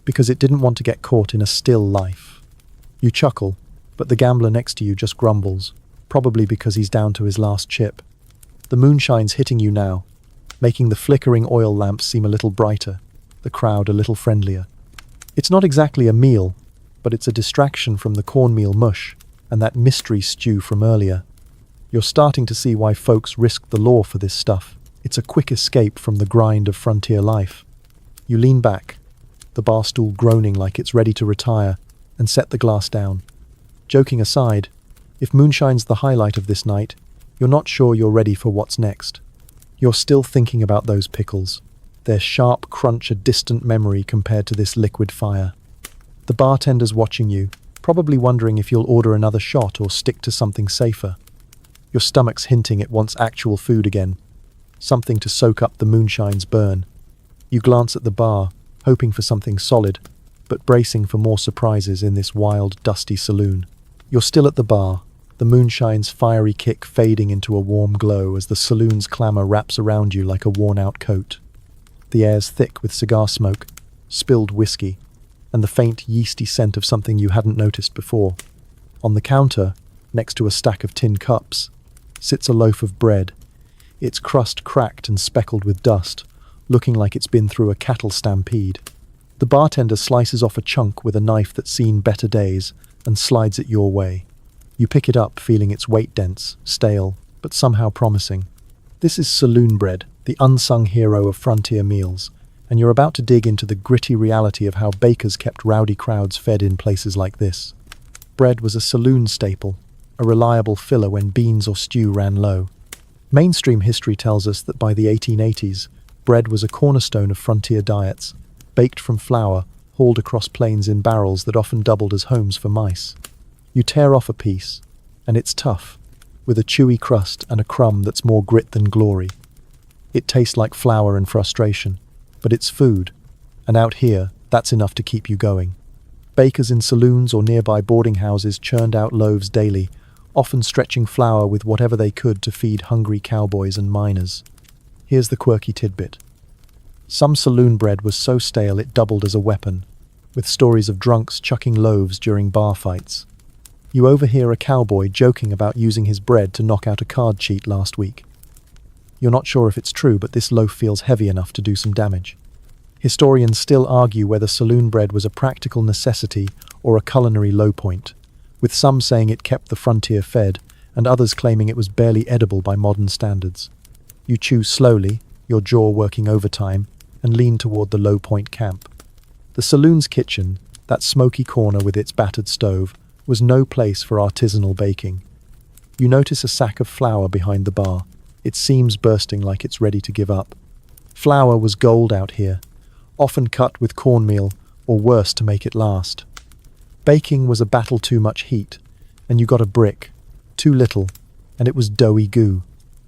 Because it didn't want to get caught in a still life. You chuckle, but the gambler next to you just grumbles, probably because he's down to his last chip. The moonshine's hitting you now, making the flickering oil lamps seem a little brighter, the crowd a little friendlier. It's not exactly a meal, but it's a distraction from the cornmeal mush and that mystery stew from earlier. You're starting to see why folks risk the law for this stuff. It's a quick escape from the grind of frontier life. You lean back, the bar stool groaning like it's ready to retire, and set the glass down. Joking aside, if moonshine's the highlight of this night, you're not sure you're ready for what's next. You're still thinking about those pickles, their sharp crunch a distant memory compared to this liquid fire. The bartender's watching you, probably wondering if you'll order another shot or stick to something safer. Your stomach's hinting it wants actual food again, something to soak up the moonshine's burn. You glance at the bar, hoping for something solid, but bracing for more surprises in this wild, dusty saloon. You're still at the bar, the moonshine's fiery kick fading into a warm glow as the saloon's clamour wraps around you like a worn-out coat. The air's thick with cigar smoke, spilled whiskey, and the faint, yeasty scent of something you hadn't noticed before. On the counter, next to a stack of tin cups, sits a loaf of bread, its crust cracked and speckled with dust, looking like it's been through a cattle stampede. The bartender slices off a chunk with a knife that's seen better days and slides it your way. You pick it up, feeling its weight dense, stale, but somehow promising. This is saloon bread, the unsung hero of frontier meals, and you're about to dig into the gritty reality of how bakers kept rowdy crowds fed in places like this. Bread was a saloon staple, a reliable filler when beans or stew ran low. Mainstream history tells us that by the 1880s, bread was a cornerstone of frontier diets, baked from flour, hauled across plains in barrels that often doubled as homes for mice. You tear off a piece, and it's tough, with a chewy crust and a crumb that's more grit than glory. It tastes like flour and frustration, but it's food, and out here, that's enough to keep you going. Bakers in saloons or nearby boarding houses churned out loaves daily, often stretching flour with whatever they could to feed hungry cowboys and miners. Here's the quirky tidbit. Some saloon bread was so stale it doubled as a weapon, with stories of drunks chucking loaves during bar fights. You overhear a cowboy joking about using his bread to knock out a card cheat last week. You're not sure if it's true, but this loaf feels heavy enough to do some damage. Historians still argue whether saloon bread was a practical necessity or a culinary low point, with some saying it kept the frontier fed and others claiming it was barely edible by modern standards. You chew slowly, your jaw working overtime, and lean toward the low point camp. The saloon's kitchen, that smoky corner with its battered stove, was no place for artisanal baking. You notice a sack of flour behind the bar. It seems bursting like it's ready to give up. Flour was gold out here, often cut with cornmeal or worse to make it last. Baking was a battle too much heat, and you got a brick, too little, and it was doughy goo.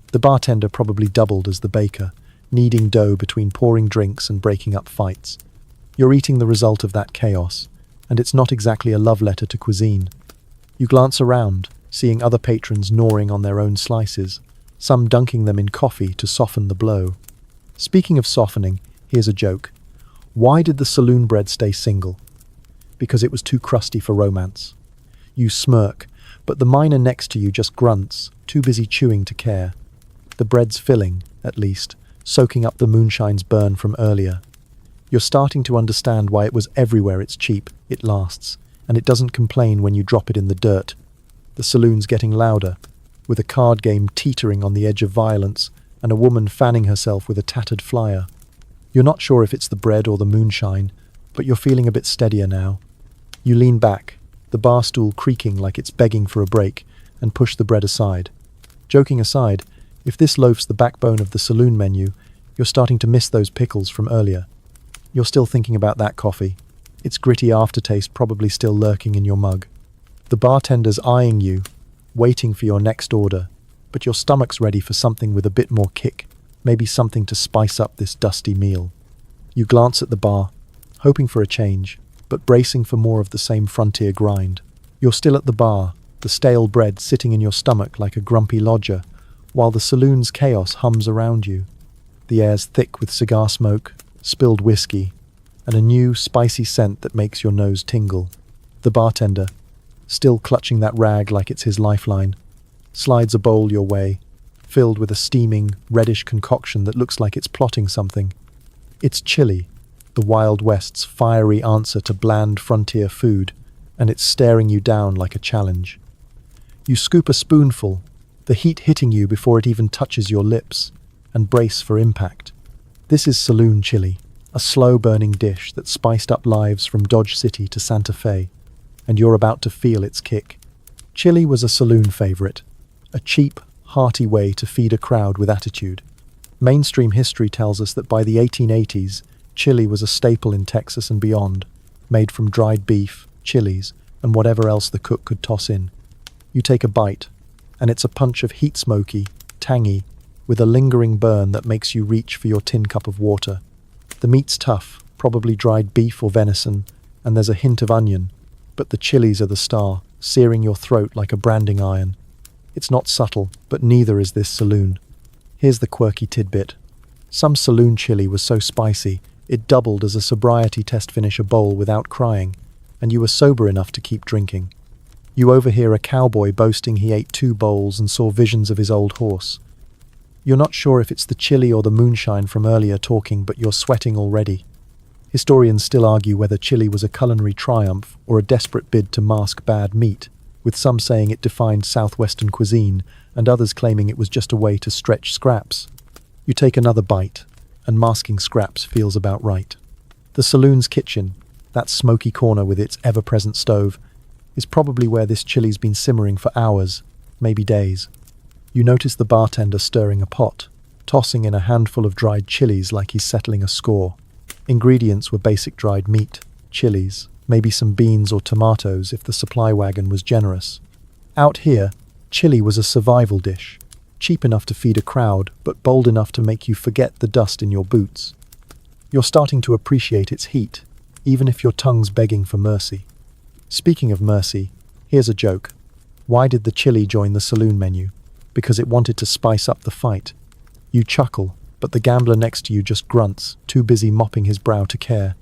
The bartender probably doubled as the baker, kneading dough between pouring drinks and breaking up fights. You're eating the result of that chaos, and it's not exactly a love letter to cuisine. You glance around, seeing other patrons gnawing on their own slices, some dunking them in coffee to soften the blow. Speaking of softening, here's a joke. Why did the saloon bread stay single? Because it was too crusty for romance. You smirk, but the miner next to you just grunts, too busy chewing to care. The bread's filling, at least, soaking up the moonshine's burn from earlier. You're starting to understand why it was everywhere. It's cheap, it lasts, and it doesn't complain when you drop it in the dirt. The saloon's getting louder, with a card game teetering on the edge of violence and a woman fanning herself with a tattered flyer. You're not sure if it's the bread or the moonshine, but you're feeling a bit steadier now. You lean back, the bar stool creaking like it's begging for a break, and push the bread aside. Joking aside, if this loaf's the backbone of the saloon menu, you're starting to miss those pickles from earlier. You're still thinking about that coffee, its gritty aftertaste probably still lurking in your mug. The bartender's eyeing you, waiting for your next order, but your stomach's ready for something with a bit more kick, maybe something to spice up this dusty meal. You glance at the bar, hoping for a change, but bracing for more of the same frontier grind. You're still at the bar, the stale bread sitting in your stomach like a grumpy lodger, while the saloon's chaos hums around you. The air's thick with cigar smoke, spilled whiskey, and a new, spicy scent that makes your nose tingle. The bartender, still clutching that rag like it's his lifeline, slides a bowl your way, filled with a steaming, reddish concoction that looks like it's plotting something. It's chili, the Wild West's fiery answer to bland frontier food, and it's staring you down like a challenge. You scoop a spoonful, the heat hitting you before it even touches your lips, and brace for impact. This is Saloon chili, a slow-burning dish that spiced up lives from Dodge City to Santa Fe, and you're about to feel its kick. Chili was a saloon favorite, a cheap, hearty way to feed a crowd with attitude. Mainstream history tells us that by the 1880s, chili was a staple in Texas and beyond, made from dried beef, chilies, and whatever else the cook could toss in. You take a bite, and it's a punch of heat-smoky, tangy, with a lingering burn that makes you reach for your tin cup of water. The meat's tough, probably dried beef or venison, and there's a hint of onion, but the chilies are the star, searing your throat like a branding iron. It's not subtle, but neither is this saloon. Here's the quirky tidbit. Some saloon chili was so spicy, it doubled as a sobriety test finish a bowl without crying, and you were sober enough to keep drinking. You overhear a cowboy boasting he ate 2 bowls and saw visions of his old horse. You're not sure if it's the chili or the moonshine from earlier talking, but you're sweating already. Historians still argue whether chili was a culinary triumph or a desperate bid to mask bad meat, with some saying it defined southwestern cuisine and others claiming it was just a way to stretch scraps. You take another bite, and masking scraps feels about right. The saloon's kitchen, that smoky corner with its ever-present stove, is probably where this chili's been simmering for hours, maybe days. You notice the bartender stirring a pot, tossing in a handful of dried chilies like he's settling a score. Ingredients were basic dried meat, chilies, maybe some beans or tomatoes if the supply wagon was generous. Out here, chili was a survival dish, cheap enough to feed a crowd, but bold enough to make you forget the dust in your boots. You're starting to appreciate its heat, even if your tongue's begging for mercy. Speaking of mercy, here's a joke. Why did the chili join the saloon menu? Because it wanted to spice up the fight. You chuckle, but the gambler next to you just grunts, too busy mopping his brow to care.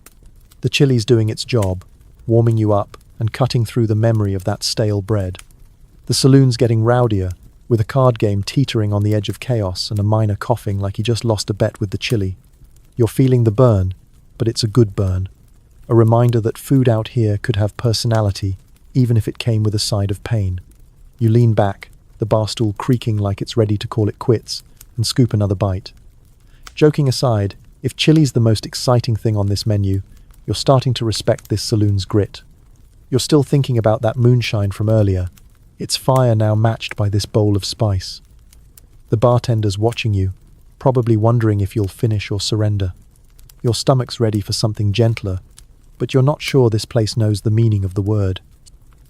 The chili's doing its job, warming you up and cutting through the memory of that stale bread. The saloon's getting rowdier, with a card game teetering on the edge of chaos and a miner coughing like he just lost a bet with the chili. You're feeling the burn, but it's a good burn. A reminder that food out here could have personality, even if it came with a side of pain. You lean back, the bar stool creaking like it's ready to call it quits, and scoop another bite. Joking aside, if chili's the most exciting thing on this menu, you're starting to respect this saloon's grit. You're still thinking about that moonshine from earlier, its fire now matched by this bowl of spice. The bartender's watching you, probably wondering if you'll finish or surrender. Your stomach's ready for something gentler, but you're not sure this place knows the meaning of the word.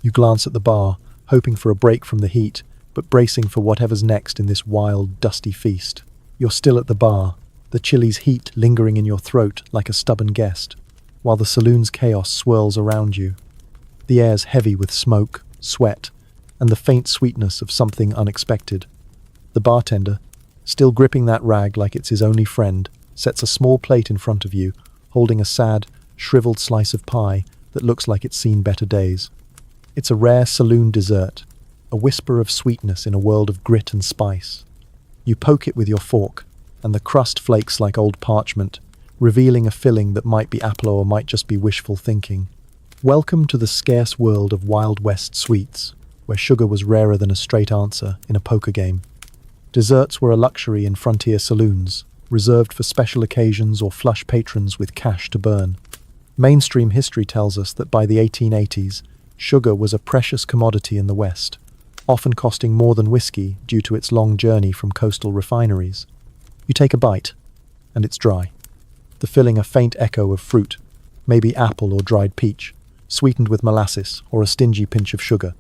You glance at the bar, hoping for a break from the heat, but bracing for whatever's next in this wild, dusty feast. You're still at the bar, the chili's heat lingering in your throat like a stubborn guest, while the saloon's chaos swirls around you. The air's heavy with smoke, sweat, and the faint sweetness of something unexpected. The bartender, still gripping that rag like it's his only friend, sets a small plate in front of you, holding a sad, shriveled slice of pie that looks like it's seen better days. It's a rare saloon dessert, a whisper of sweetness in a world of grit and spice. You poke it with your fork, and the crust flakes like old parchment, revealing a filling that might be apple or might just be wishful thinking. Welcome to the scarce world of Wild West sweets, where sugar was rarer than a straight answer in a poker game. Desserts were a luxury in frontier saloons, reserved for special occasions or flush patrons with cash to burn. Mainstream history tells us that by the 1880s, sugar was a precious commodity in the West, often costing more than whiskey due to its long journey from coastal refineries. You take a bite, and it's dry. The filling a faint echo of fruit, maybe apple or dried peach, sweetened with molasses or a stingy pinch of sugar.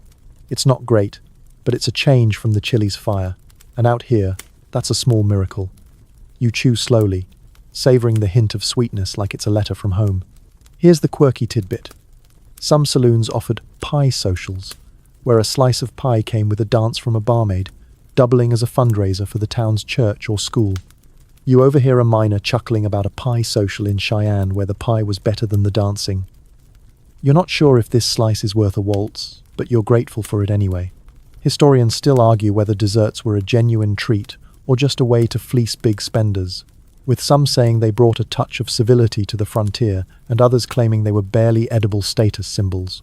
It's not great, but it's a change from the chili's fire, and out here, that's a small miracle. You chew slowly, savoring the hint of sweetness like it's a letter from home. Here's the quirky tidbit. Some saloons offered pie socials, where a slice of pie came with a dance from a barmaid, doubling as a fundraiser for the town's church or school. You overhear a miner chuckling about a pie social in Cheyenne where the pie was better than the dancing. You're not sure if this slice is worth a waltz, but you're grateful for it anyway. Historians still argue whether desserts were a genuine treat or just a way to fleece big spenders, with some saying they brought a touch of civility to the frontier and others claiming they were barely edible status symbols.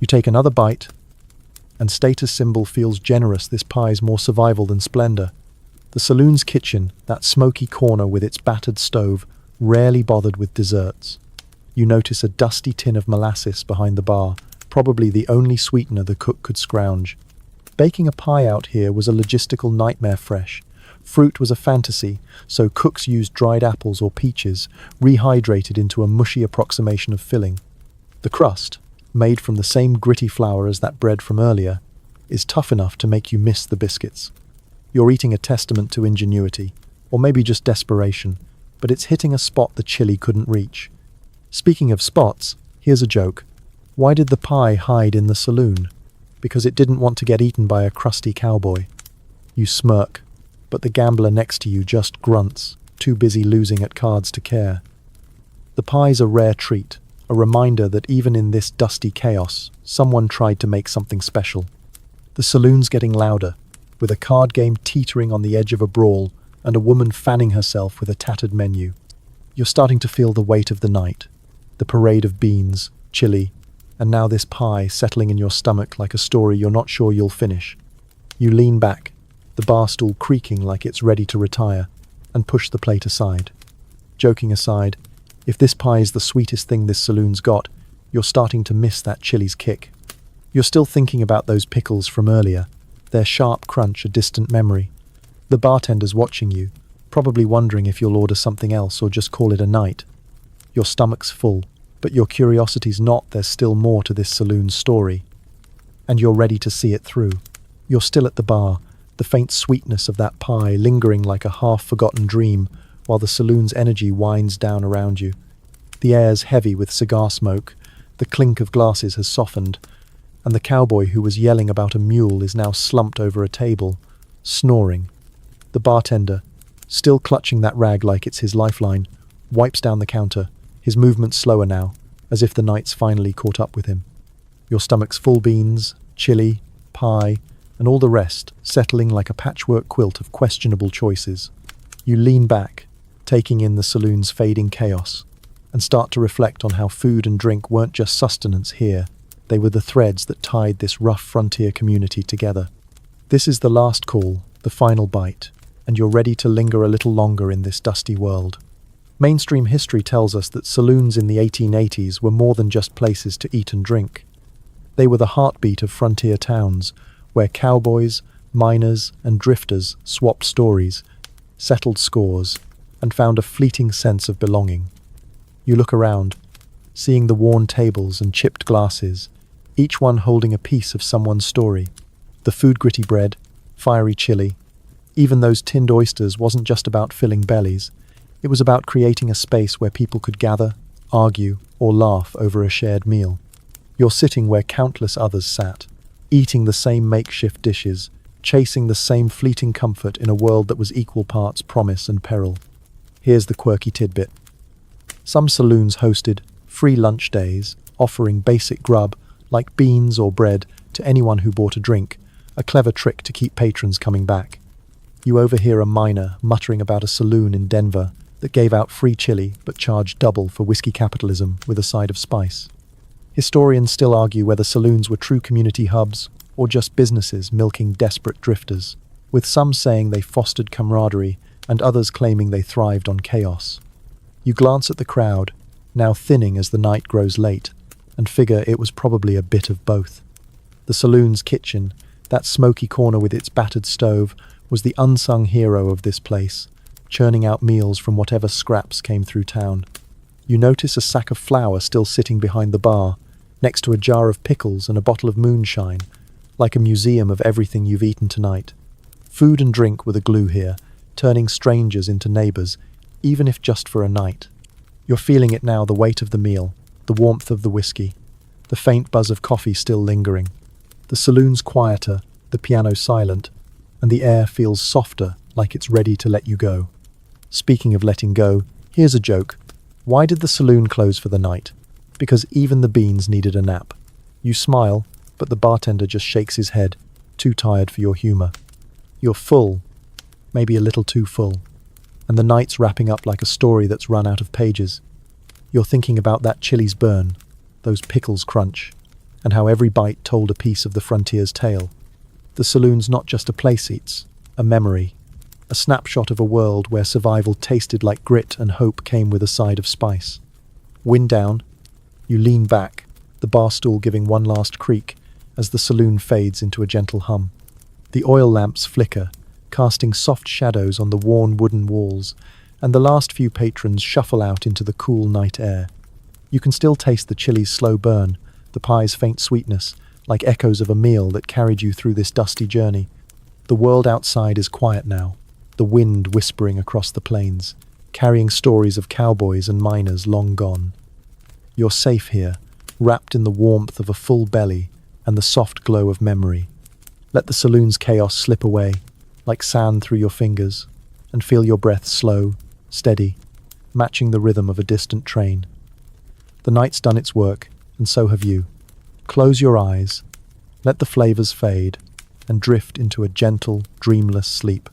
You take another bite, and status symbol feels generous. This pie's more survival than splendor. The saloon's kitchen, that smoky corner with its battered stove, rarely bothered with desserts. You notice a dusty tin of molasses behind the bar, probably the only sweetener the cook could scrounge. Baking a pie out here was a logistical nightmare fresh. Fruit was a fantasy, so cooks used dried apples or peaches, rehydrated into a mushy approximation of filling. The crust, made from the same gritty flour as that bread from earlier, is tough enough to make you miss the biscuits. You're eating a testament to ingenuity, or maybe just desperation, but it's hitting a spot the chili couldn't reach. Speaking of spots, here's a joke. Why did the pie hide in the saloon? Because it didn't want to get eaten by a crusty cowboy. You smirk, but the gambler next to you just grunts, too busy losing at cards to care. The pie's a rare treat, a reminder that even in this dusty chaos, someone tried to make something special. The saloon's getting louder, with a card game teetering on the edge of a brawl and a woman fanning herself with a tattered menu. You're starting to feel the weight of the night, the parade of beans, chili, and now this pie settling in your stomach like a story you're not sure you'll finish. You lean back, the bar stool creaking like it's ready to retire, and push the plate aside. Joking aside, if this pie is the sweetest thing this saloon's got, you're starting to miss that chili's kick. You're still thinking about those pickles from earlier, their sharp crunch a distant memory. The bartender's watching you, probably wondering if you'll order something else or just call it a night. Your stomach's full, but your curiosity's not. There's still more to this saloon's story. And you're ready to see it through. You're still at the bar, the faint sweetness of that pie lingering like a half-forgotten dream, while the saloon's energy winds down around you. The air's heavy with cigar smoke, the clink of glasses has softened, and the cowboy who was yelling about a mule is now slumped over a table, snoring. The bartender, still clutching that rag like it's his lifeline, wipes down the counter, his movements slower now, as if the night's finally caught up with him. Your stomach's full beans, chili, pie, and all the rest, settling like a patchwork quilt of questionable choices. You lean back, taking in the saloon's fading chaos, and start to reflect on how food and drink weren't just sustenance here, they were the threads that tied this rough frontier community together. This is the last call, the final bite, and you're ready to linger a little longer in this dusty world. Mainstream history tells us that saloons in the 1880s were more than just places to eat and drink. They were the heartbeat of frontier towns, where cowboys, miners, and drifters swapped stories, settled scores, and found a fleeting sense of belonging. You look around, seeing the worn tables and chipped glasses, each one holding a piece of someone's story. The food gritty bread, fiery chili, even those tinned oysters wasn't just about filling bellies. It was about creating a space where people could gather, argue, or laugh over a shared meal. You're sitting where countless others sat, eating the same makeshift dishes, chasing the same fleeting comfort in a world that was equal parts promise and peril. Here's the quirky tidbit. Some saloons hosted free lunch days, offering basic grub like beans or bread to anyone who bought a drink, a clever trick to keep patrons coming back. You overhear a miner muttering about a saloon in Denver that gave out free chili but charged double for whiskey capitalism with a side of spice. Historians still argue whether saloons were true community hubs or just businesses milking desperate drifters, with some saying they fostered camaraderie and others claiming they thrived on chaos. You glance at the crowd, now thinning as the night grows late, and figure it was probably a bit of both. The saloon's kitchen, that smoky corner with its battered stove, was the unsung hero of this place, churning out meals from whatever scraps came through town. You notice a sack of flour still sitting behind the bar, next to a jar of pickles and a bottle of moonshine, like a museum of everything you've eaten tonight. Food and drink were the glue here, turning strangers into neighbors, even if just for a night. You're feeling it now, the weight of the meal, the warmth of the whiskey, the faint buzz of coffee still lingering. The saloon's quieter, the piano silent, and the air feels softer, like it's ready to let you go. Speaking of letting go, here's a joke. Why did the saloon close for the night? Because even the beans needed a nap. You smile, but the bartender just shakes his head, too tired for your humor. You're full, maybe a little too full, and the night's wrapping up like a story that's run out of pages. You're thinking about that chili's burn, those pickles crunch, and how every bite told a piece of the frontier's tale. The saloon's not just a place, it's a memory, a snapshot of a world where survival tasted like grit and hope came with a side of spice. Wind down, you lean back, the bar stool giving one last creak as the saloon fades into a gentle hum. The oil lamps flicker, casting soft shadows on the worn wooden walls, and the last few patrons shuffle out into the cool night air. You can still taste the chili's slow burn, the pie's faint sweetness, like echoes of a meal that carried you through this dusty journey. The world outside is quiet now, the wind whispering across the plains, carrying stories of cowboys and miners long gone. You're safe here, wrapped in the warmth of a full belly and the soft glow of memory. Let the saloon's chaos slip away, like sand through your fingers, and feel your breath slow, steady, matching the rhythm of a distant train. The night's done its work, and so have you. Close your eyes, let the flavors fade, and drift into a gentle, dreamless sleep.